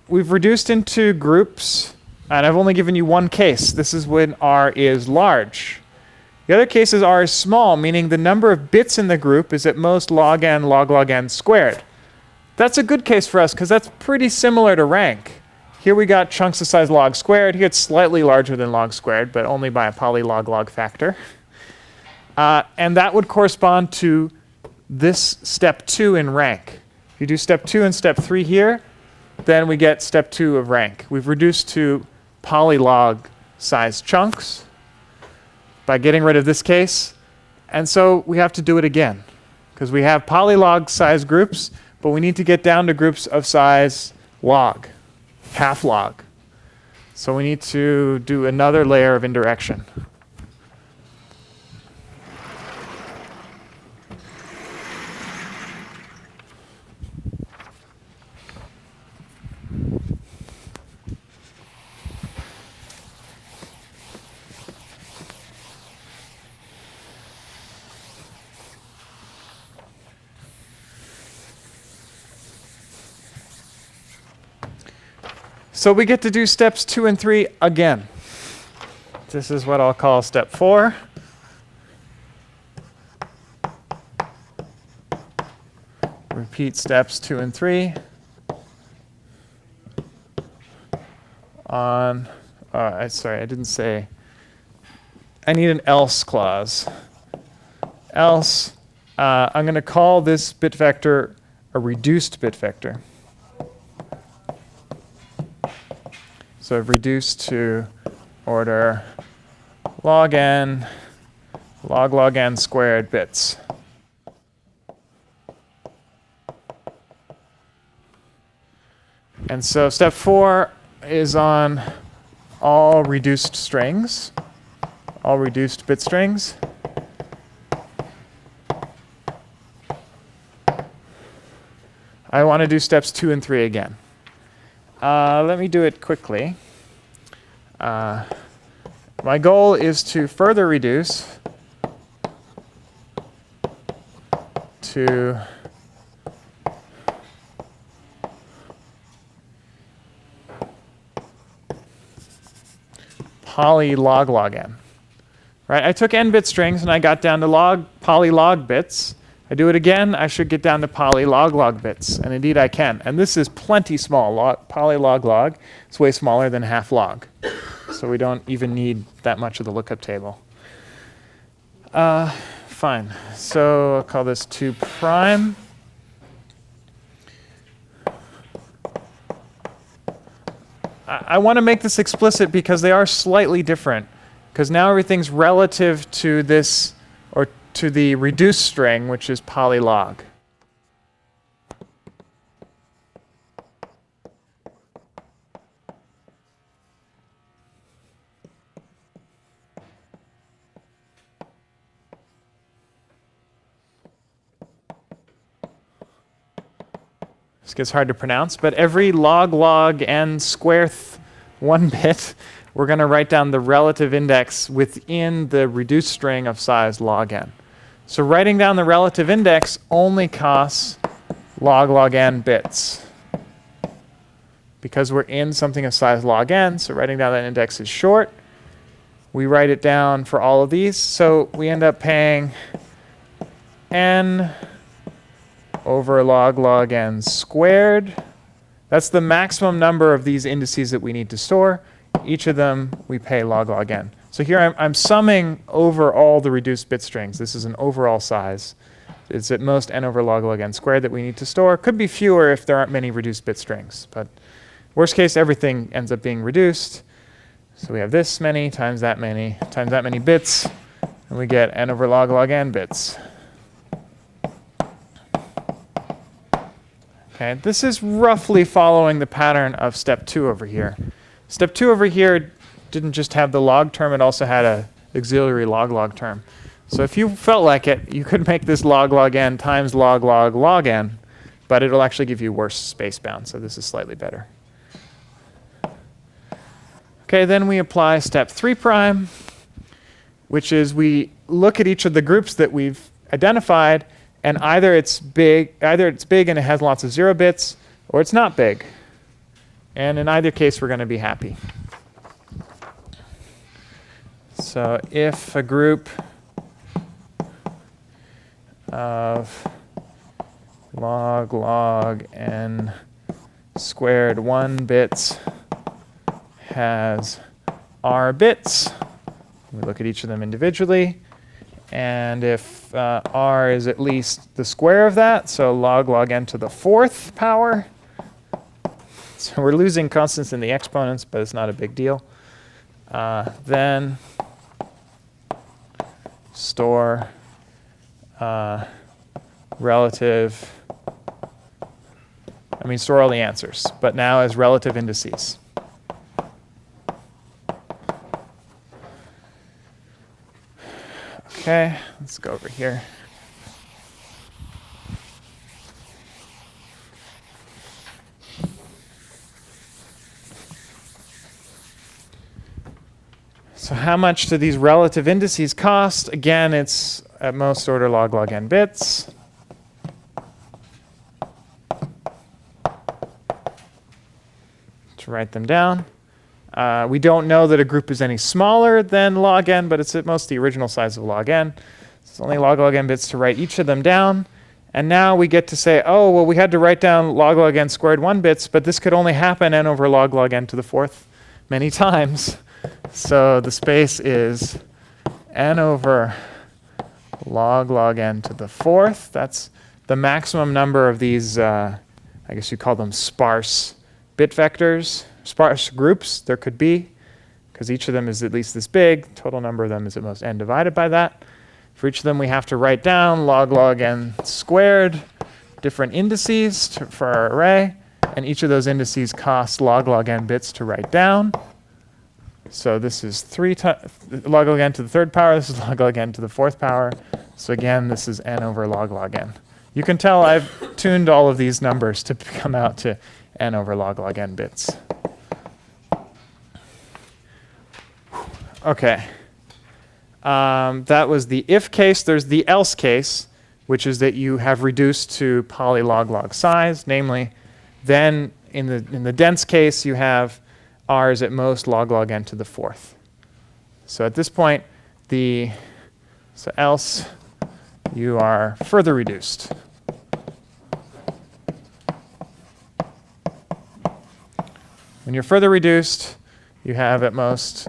reduced into groups, and I've only given you one case. This is when R is large. The other case is R is small, meaning the number of bits in the group is at most log n squared. That's a good case for us because that's pretty similar to rank. Here we got chunks of size log squared. Here it's slightly larger than log squared, but only by a polylog factor. And that would correspond to this step 2 in rank. If you do step 2 and step 3 here, then we get step 2 of rank. We've reduced to polylog size chunks by getting rid of this case. And so we have to do it again because we have polylog size groups, but we need to get down to groups of size log, half log. So we need to do another layer of indirection. So we get to do steps 2 and 3 again. This is what I'll call step 4. Repeat steps 2 and 3 on, sorry, I didn't say, I need an else clause. Else, I'm going to call this bit vector a reduced bit vector. So I've reduced to order log n squared bits. And so step 4 is on all reduced strings, all reduced bit strings. I want to do steps 2 and 3 again. Let me do it quickly. My goal is to further reduce to polylog n. Right? I took n-bit strings and I got down to polylog bits. I do it again, I should get down to polylog bits, and indeed I can. And this is plenty small. Polylog. It's way smaller than half log. So we don't even need that much of the lookup table. Fine. So I'll call this 2 prime. I want to make this explicit because they are slightly different. Because now everything's relative to this, or to the reduced string, which is polylog. This gets hard to pronounce, but every log n squareth 1 bit, we're going to write down the relative index within the reduced string of size log n. So writing down the relative index only costs log n bits. Because we're in something of size log n, so writing down that index is short. we write it down for all of these. So we end up paying n over log n squared. That's the maximum number of these indices that we need to store. Each of them we pay log n. So here I'm summing over all the reduced bit strings. This is an overall size. It's at most n over log n squared that we need to store. Could be fewer if there aren't many reduced bit strings. But worst case, everything ends up being reduced. So we have this many times that many bits, and we get n over log n bits. Okay, this is roughly following the pattern of step 2 over here. Step 2 over here didn't just have the log term, it also had an auxiliary log term. So if you felt like it, you could make this log n times log n, but it'll actually give you worse space bound, so this is slightly better. Okay, then we apply step 3 prime, which is we look at each of the groups that we've identified, and either it's big and it has lots of 0 bits, or it's not big. And in either case, we're going to be happy. So if a group of log n squared 1 bits has r bits, we look at each of them individually. And if r is at least the square of that, so log n to the 4th power. So we're losing constants in the exponents, but it's not a big deal. Then store store all the answers, but now as relative indices. Okay, let's go over here. So how much do these relative indices cost? Again, it's at most order log n bits. To write them down. We don't know that a group is any smaller than log n, but it's at most the original size of log n. It's only log n bits to write each of them down. And now we get to say, oh, well, we had to write down log n squared 1 bits, but this could only happen n over log n to the 4th many times. So the space is n over log n to the 4th. That's the maximum number of these, I guess you call them sparse bit vectors. Sparse groups there could be, because each of them is at least this big. Total number of them is at most n divided by that. For each of them, we have to write down log n squared, different indices for our array, and each of those indices costs log n bits to write down. So this is log n to the 3rd power. This is log n to the 4th power. So again, this is n over log n. You can tell I've tuned all of these numbers to come out to n over log n bits. Okay. That was the if case. There's the else case, which is that you have reduced to polylog size. Namely, then in the dense case, you have r is at most log n to the 4th. So at this point, else you are further reduced. When you're further reduced, you have at most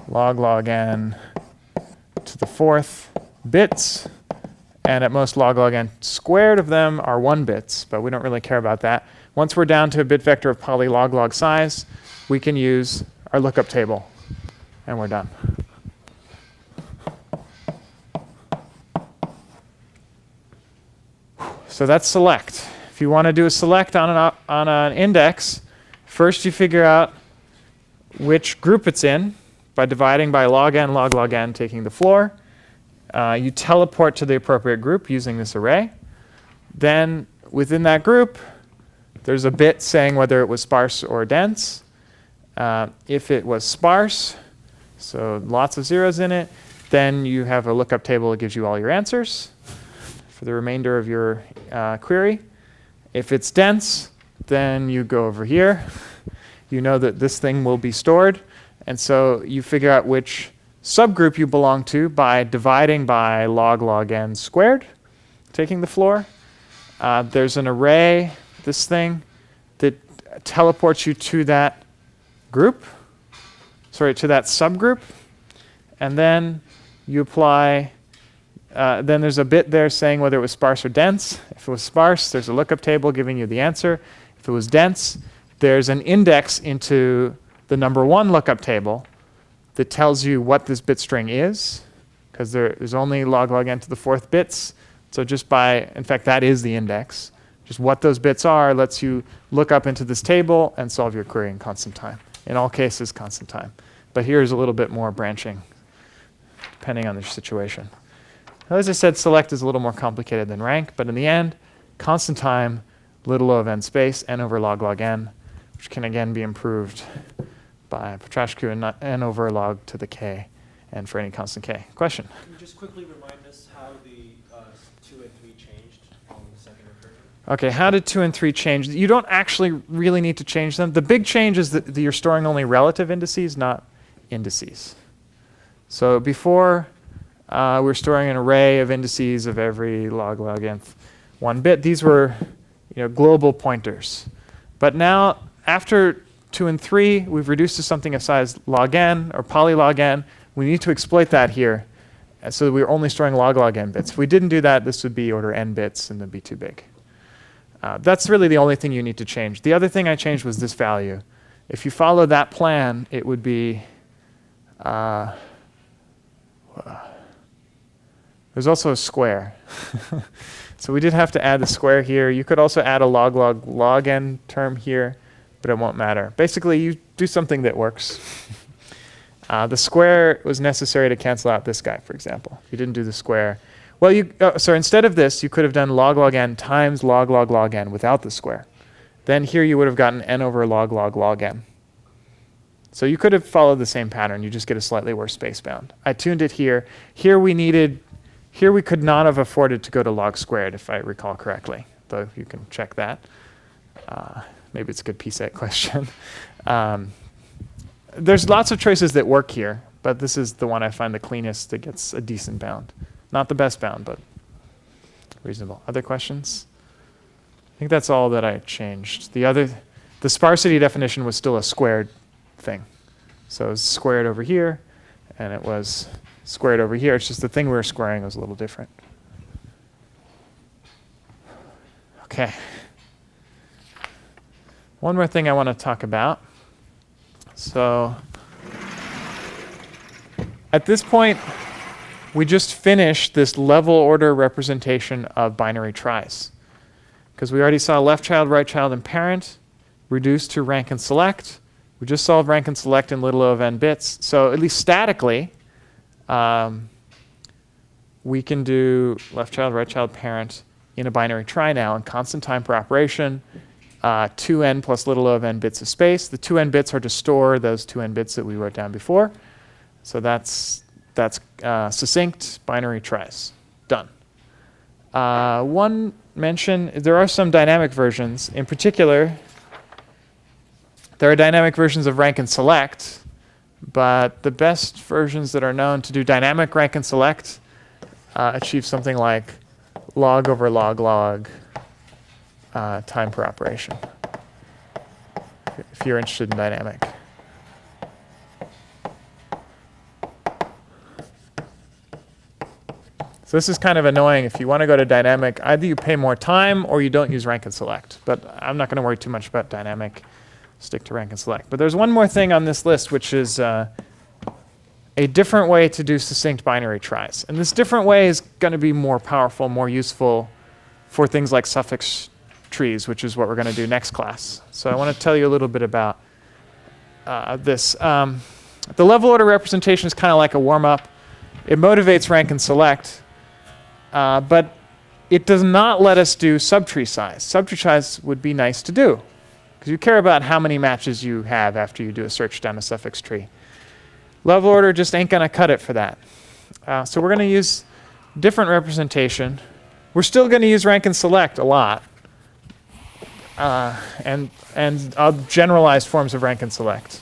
log n to the 4th bits, and at most log n squared of them are 1 bits, but we don't really care about that. Once we're down to a bit vector of polylog size, we can use our lookup table, and we're done. So that's select. If you want to do a select on an index, first you figure out which group it's in by dividing by log n, taking the floor. You teleport to the appropriate group using this array. Then within that group, there's a bit saying whether it was sparse or dense. If it was sparse, so lots of zeros in it, then you have a lookup table that gives you all your answers for the remainder of your query. If it's dense, then you go over here. You know that this thing will be stored, And so you figure out which subgroup you belong to by dividing by log n squared, taking the floor. There's an array, this thing, that teleports you to that group, to that subgroup. And then you apply, then there's a bit there saying whether it was sparse or dense. If it was sparse, there's a lookup table giving you the answer. If it was dense, there's an index into the number 1 lookup table that tells you what this bit string is, because there's only log n to the 4th bits. So just by, in fact, that is the index. Just what those bits are lets you look up into this table and solve your query in constant time. In all cases, constant time. But here's a little bit more branching, depending on the situation. Now, as I said, select is a little more complicated than rank, but in the end, constant time, little o of n space, n over log n, which can again be improved by Petrashku and n over log to the k, and for any constant k. Question? Can you just quickly remind us how the 2 and 3 changed on the second recursion? Okay, how did 2 and 3 change? You don't actually really need to change them. The big change is that you're storing only relative indices, not indices. So before, we were storing an array of indices of every log nth 1 bit. These were global pointers. But now, after 2 and 3, we've reduced to something of size log n or polylog n. We need to exploit that here so that we're only storing log n bits. If we didn't do that, this would be order n bits and then be too big. That's really the only thing you need to change. The other thing I changed was this value. If you follow that plan, it would be, there's also a square. So we did have to add the square here. You could also add a log n term here, but it won't matter. Basically, you do something that works. The square was necessary to cancel out this guy, for example. You didn't do the square. Well, so instead of this, you could have done log n times log n without the square. Then here you would have gotten n over log n. So you could have followed the same pattern. You just get a slightly worse space bound. I tuned it here. Here we could not have afforded to go to log squared, if I recall correctly, though you can check that. Maybe it's a good PSET question. There's lots of choices that work here, but this is the one I find the cleanest that gets a decent bound. Not the best bound, but reasonable. Other questions? I think that's all that I changed. The sparsity definition was still a squared thing. So it was squared over here, and it was squared over here. It's just the thing we were squaring was a little different. Okay. One more thing I want to talk about. So at this point, we just finished this level order representation of binary tries. Because we already saw left child, right child, and parent reduced to rank and select. We just solved rank and select in little o of n bits. So at least statically, we can do left child, right child, parent in a binary try now in constant time per operation, 2n plus little o of n bits of space. The 2n bits are to store those 2n bits that we wrote down before. So that's succinct binary tries. Done. One mention, there are some dynamic versions. In particular, there are dynamic versions of rank and select, but the best versions that are known to do dynamic rank and select achieve something like log over log time per operation, if you're interested in dynamic. So this is kind of annoying. If you want to go to dynamic, either you pay more time or you don't use rank and select. But I'm not going to worry too much about dynamic. Stick to rank and select. But there's one more thing on this list, which is a different way to do succinct binary tries. And this different way is going to be more powerful, more useful for things like suffix trees, which is what we're going to do next class. So I want to tell you a little bit about this. The level order representation is kind of like a warm-up. It motivates rank and select. But it does not let us do subtree size. Subtree size would be nice to do, because you care about how many matches you have after you do a search down a suffix tree. Level order just ain't going to cut it for that. So we're going to use different representation. We're still going to use rank and select a lot, and generalized forms of rank and select.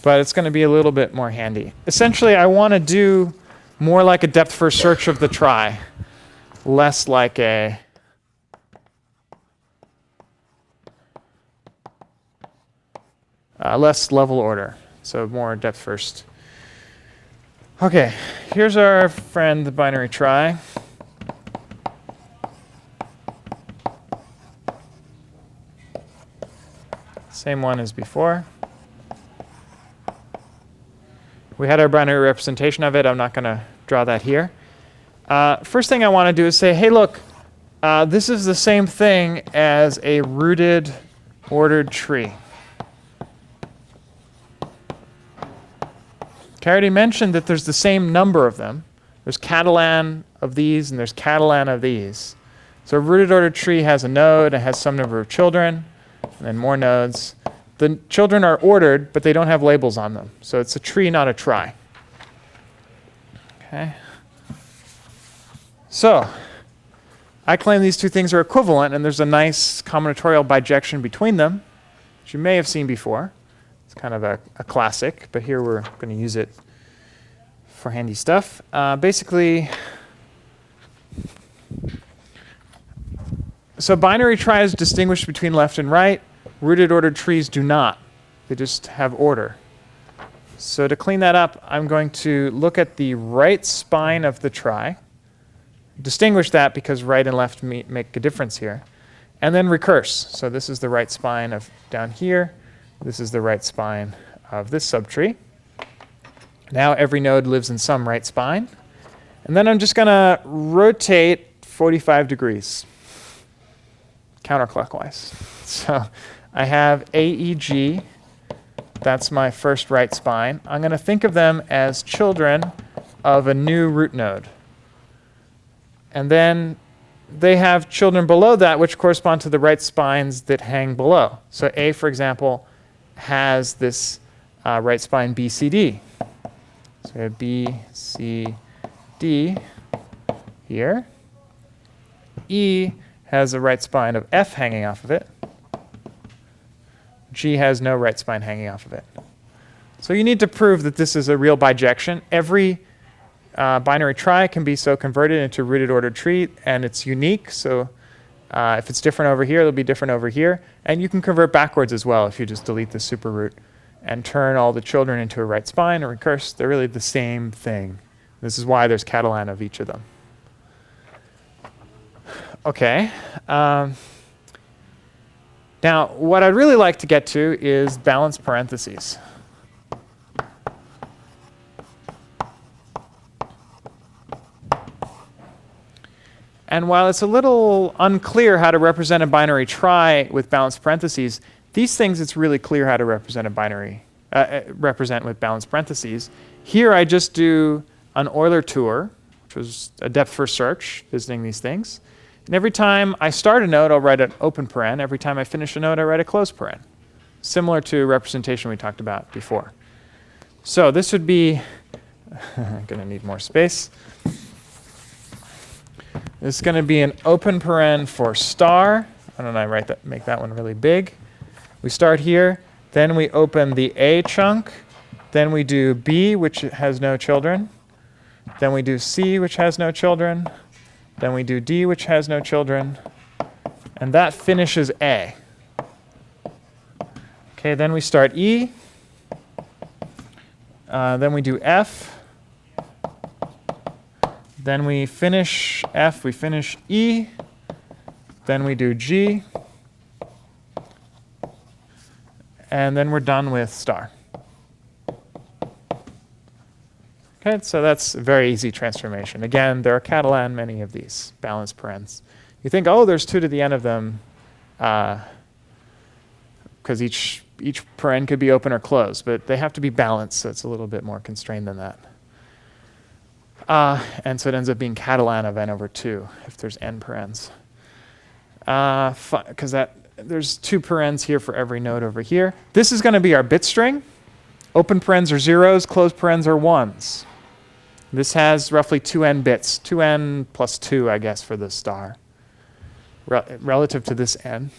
but it's going to be a little bit more handy. Essentially, I want to do more like a depth first search of the trie, less like a less level order, so more depth first. Okay, here's our friend, the binary trie. Same one as before. We had our binary representation of it. I'm not going to draw that here. First thing I want to do is say, hey, look, this is the same thing as a rooted ordered tree. I already mentioned that there's the same number of them. There's Catalan of these, and there's Catalan of these. So a rooted ordered tree has a node, it has some number of children, and then more nodes. The children are ordered, but they don't have labels on them. So it's a tree, not a trie. Okay. So I claim these two things are equivalent, and there's a nice combinatorial bijection between them, which you may have seen before. It's kind of a classic, but here we're going to use it for handy stuff. Basically, so binary tries distinguish between left and right. Rooted ordered trees do not. They just have order. So to clean that up, I'm going to look at the right spine of the trie, distinguish that because right and left make a difference here, and then recurse. So this is the right spine of down here. This is the right spine of this subtree. Now every node lives in some right spine. And then I'm just going to rotate 45 degrees counterclockwise. So I have AEG. That's my first right spine. I'm going to think of them as children of a new root node. And then they have children below that which correspond to the right spines that hang below. So A, for example, has this right spine BCD. So we have BCD here. E has a right spine of F hanging off of it. G has no right spine hanging off of it. So you need to prove that this is a real bijection. Every binary trie can be so converted into a rooted ordered tree, and it's unique. So if it's different over here, it'll be different over here. And you can convert backwards as well if you just delete the superroot and turn all the children into a right spine or recurse. They're really the same thing. This is why there's Catalan of each of them. Okay. Now, what I'd really like to get to is balanced parentheses. And while it's a little unclear how to represent a binary trie with balanced parentheses, these things it's really clear how to represent a binary, represent with balanced parentheses. Here I just do an Euler tour, which was a depth first search, visiting these things. And every time I start a node, I'll write an open paren. Every time I finish a node, I write a closed paren. Similar to a representation we talked about before. So this would be, I'm going to need more space. This is going to be an open paren for star. Why don't I make that one really big? We start here, then we open the A chunk, then we do B, which has no children, then we do C, which has no children, then we do D, which has no children, and that finishes A. Okay, then we start E, then we do F, then we finish F, we finish E, then we do G, and then we're done with star. Okay, so that's a very easy transformation. Again, there are Catalan many of these balanced parens. You think, oh, there's 2 to the n of them, because each paren could be open or closed, but they have to be balanced, so it's a little bit more constrained than that. And so it ends up being Catalan of n over 2 if there's n parens. Because there's 2 parens here for every node over here. This is going to be our bit string. Open parens are 0s, closed parens are 1s. This has roughly 2n bits, 2n plus 2, I guess, for the star, relative to this n.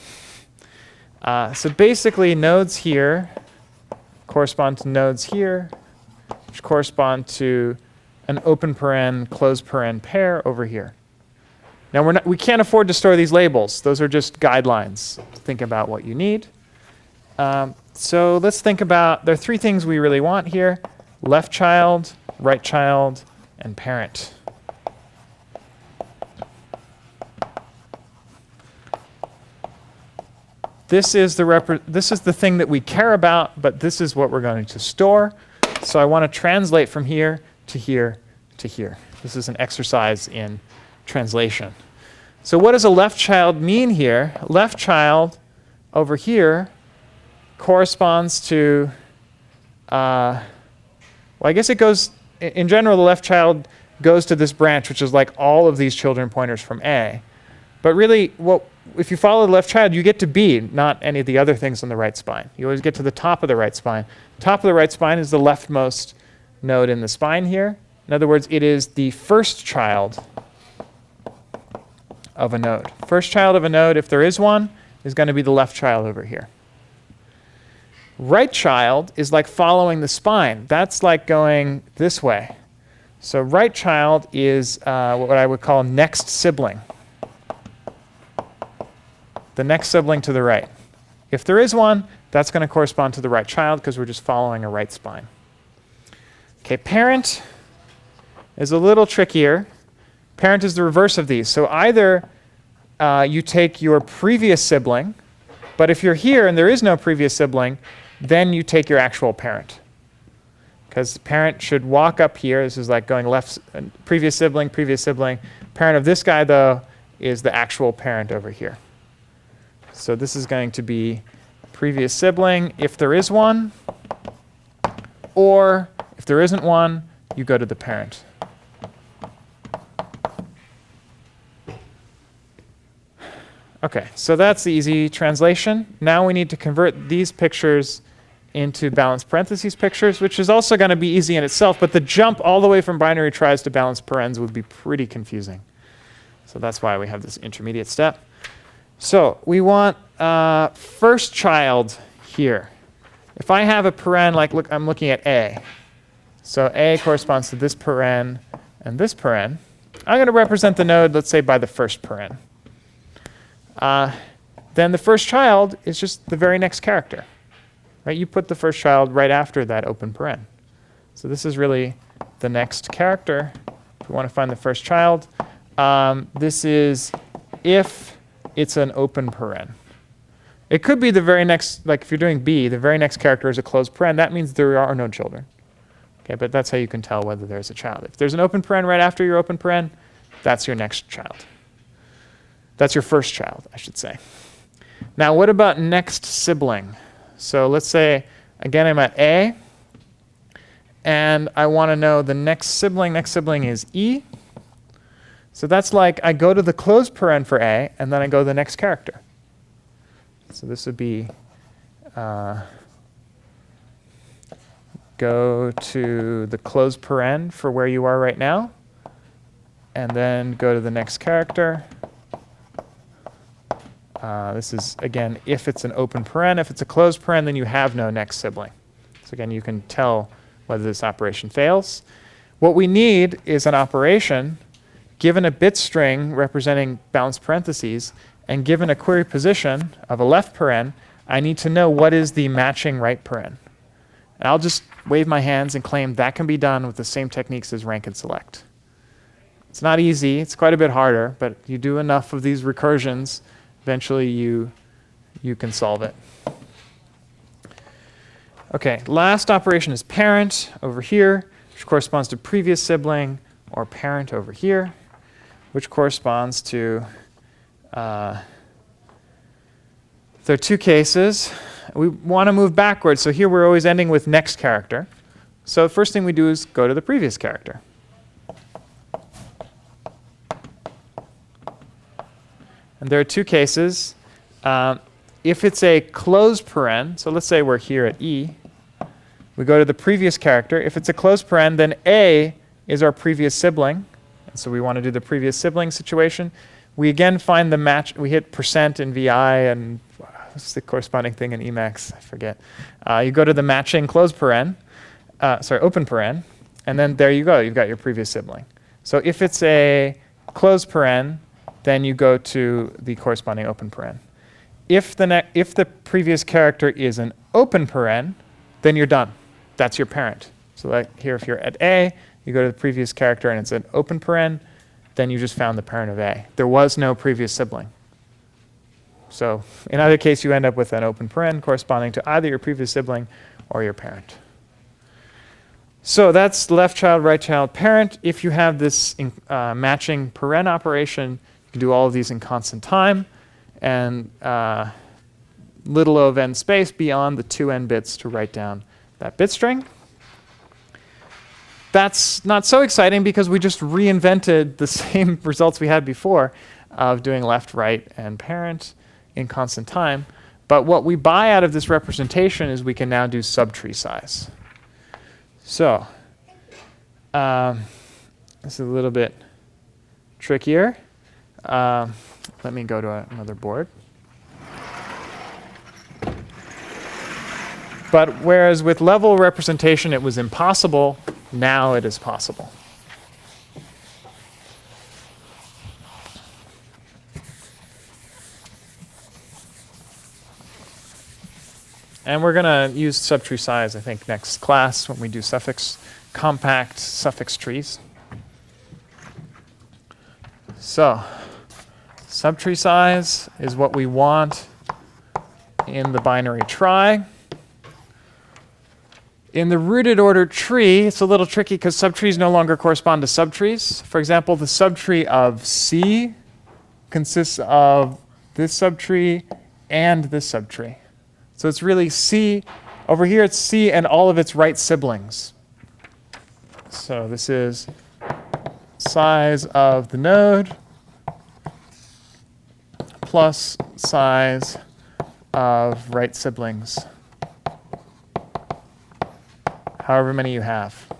So basically, nodes here correspond to nodes here, which correspond to an open paren, closed paren pair over here. Now we can't afford to store these labels. Those are just guidelines to think about what you need. So let's think about, there are three things we really want here: left child, right child, and parent. This is the thing that we care about, but this is what we're going to store. So I want to translate from here to here to here. This is an exercise in translation. So what does a left child mean here? Left child over here corresponds to, well, I guess it goes, in general, the left child goes to this branch, which is like all of these children pointers from A. But really, if you follow the left child, you get to B, not any of the other things on the right spine. You always get to the top of the right spine. Top of the right spine is the leftmost node in the spine here. In other words, it is the first child of a node. First child of a node, if there is one, is going to be the left child over here. Right child is like following the spine. That's like going this way. So right child is what I would call next sibling. The next sibling to the right. If there is one, that's going to correspond to the right child because we're just following a right spine. Okay, parent is a little trickier. Parent is the reverse of these. So either you take your previous sibling, but if you're here and there is no previous sibling, then you take your actual parent. Because the parent should walk up here. This is like going left, previous sibling, previous sibling. Parent of this guy, though, is the actual parent over here. So this is going to be previous sibling if there is one, or if there isn't one, you go to the parent. Okay, so that's the easy translation. Now we need to convert these pictures into balanced parentheses pictures, which is also going to be easy in itself, but the jump all the way from binary tries to balanced parens would be pretty confusing. So that's why we have this intermediate step. So we want first child here. If I have a paren, like look, I'm looking at A. So A corresponds to this paren and this paren. I'm going to represent the node, let's say, by the first paren. Then the first child is just the very next character. Right? You put the first child right after that open paren. So this is really the next character. If we want to find the first child, this is if it's an open paren. It could be the very next, like if you're doing B, the very next character is a closed paren. That means there are no children. Okay, but that's how you can tell whether there's a child. If there's an open paren right after your open paren, that's your next child. That's your first child, I should say. Now, what about next sibling? So let's say, again, I'm at A, and I want to know the next sibling. Next sibling is E. So that's like I go to the closed paren for A, and then I go to the next character. So this would be go to the closed paren for where you are right now, and then go to the next character. This is, again, if it's an open paren. If it's a closed paren, then you have no next sibling. So again, you can tell whether this operation fails. What we need is an operation given a bit string representing balanced parentheses, and given a query position of a left paren, I need to know what is the matching right paren. And I'll just wave my hands and claim that can be done with the same techniques as rank and select. It's not easy. It's quite a bit harder, but you do enough of these recursions, eventually you can solve it. Okay, last operation is parent over here, which corresponds to previous sibling, or parent over here, which corresponds to, there are two cases. We want to move backwards, so here we're always ending with next character. So the first thing we do is go to the previous character. And there are two cases. If it's a closed paren, so let's say we're here at E, we go to the previous character. If it's a closed paren, then A is our previous sibling. And so we want to do the previous sibling situation. We again find the match. We hit percent and VI and What's the corresponding thing in Emacs? I forget. You go to the matching open paren, and then there you go. You've got your previous sibling. So if it's a closed paren, then you go to the corresponding open paren. If the previous character is an open paren, then you're done. That's your parent. So like here, if you're at A, you go to the previous character and it's an open paren, then you just found the parent of A. There was no previous sibling. So in either case, you end up with an open paren corresponding to either your previous sibling or your parent. So that's left child, right child, parent. If you have this matching paren operation, you can do all of these in constant time and little o of n space beyond the 2n bits to write down that bit string. That's not so exciting because we just reinvented the same results we had before of doing left, right, and parent in constant time. But what we buy out of this representation is we can now do subtree size. So this is a little bit trickier. Let me go to another board. But whereas with level representation it was impossible, now it is possible. And we're going to use subtree size, I think, next class when we do compact suffix trees. So subtree size is what we want in the binary trie. In the rooted order tree, it's a little tricky because subtrees no longer correspond to subtrees. For example, the subtree of C consists of this subtree and this subtree. So it's really C. Over here it's C and all of its right siblings. So this is size of the node plus size of right siblings, however many you have.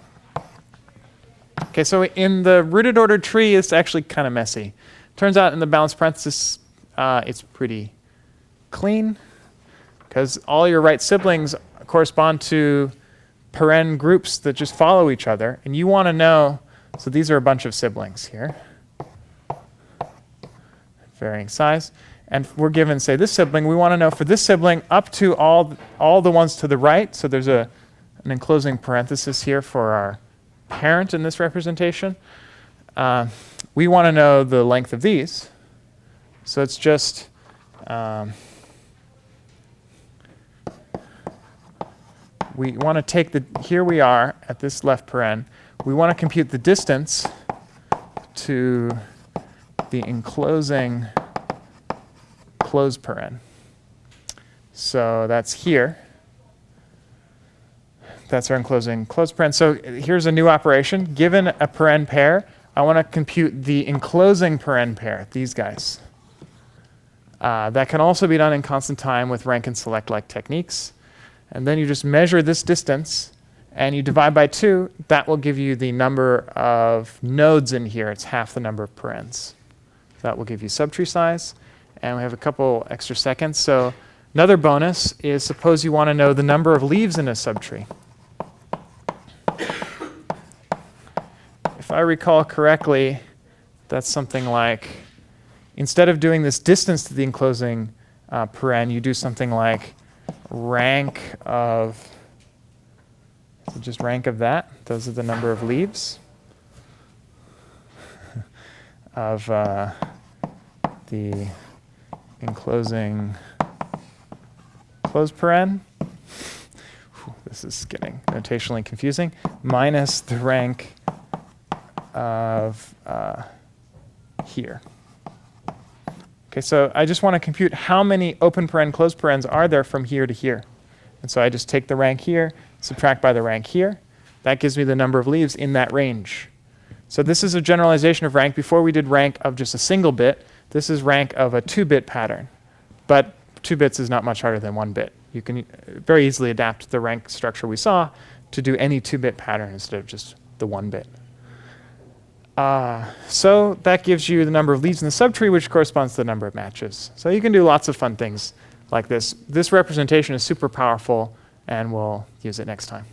Okay, so in the rooted order tree, it's actually kind of messy. Turns out in the balanced parenthesis, it's pretty clean because all your right siblings correspond to paren groups that just follow each other. And you want to know, so these are a bunch of siblings here, varying size. And we're given, say, this sibling. We want to know for this sibling up to all the ones to the right. So there's an enclosing parenthesis here for our parent in this representation. We want to know the length of these. So it's just we want to take here we are at this left paren. We want to compute the distance to the enclosing closed paren. So that's here. That's our enclosing closed paren. So here's a new operation. Given a paren pair, I want to compute the enclosing paren pair, these guys. That can also be done in constant time with rank and select like techniques. And then you just measure this distance and you divide by 2. That will give you the number of nodes in here. It's half the number of parens. That will give you subtree size. And we have a couple extra seconds. So another bonus is suppose you want to know the number of leaves in a subtree. If I recall correctly, that's something like, instead of doing this distance to the enclosing paren, you do something like rank of, so just rank of that. Those are the number of leaves of the enclosing closed paren. This is getting notationally confusing. Minus the rank of here. Okay, so I just want to compute how many open paren, closed parens are there from here to here. And so I just take the rank here, subtract by the rank here. That gives me the number of leaves in that range. So this is a generalization of rank. Before we did rank of just a single bit. This is rank of a 2-bit pattern. But 2 bits is not much harder than 1 bit. You can very easily adapt the rank structure we saw to do any 2-bit pattern instead of just the 1 bit. So that gives you the number of leaves in the subtree, which corresponds to the number of matches. So you can do lots of fun things like this. This representation is super powerful, and we'll use it next time.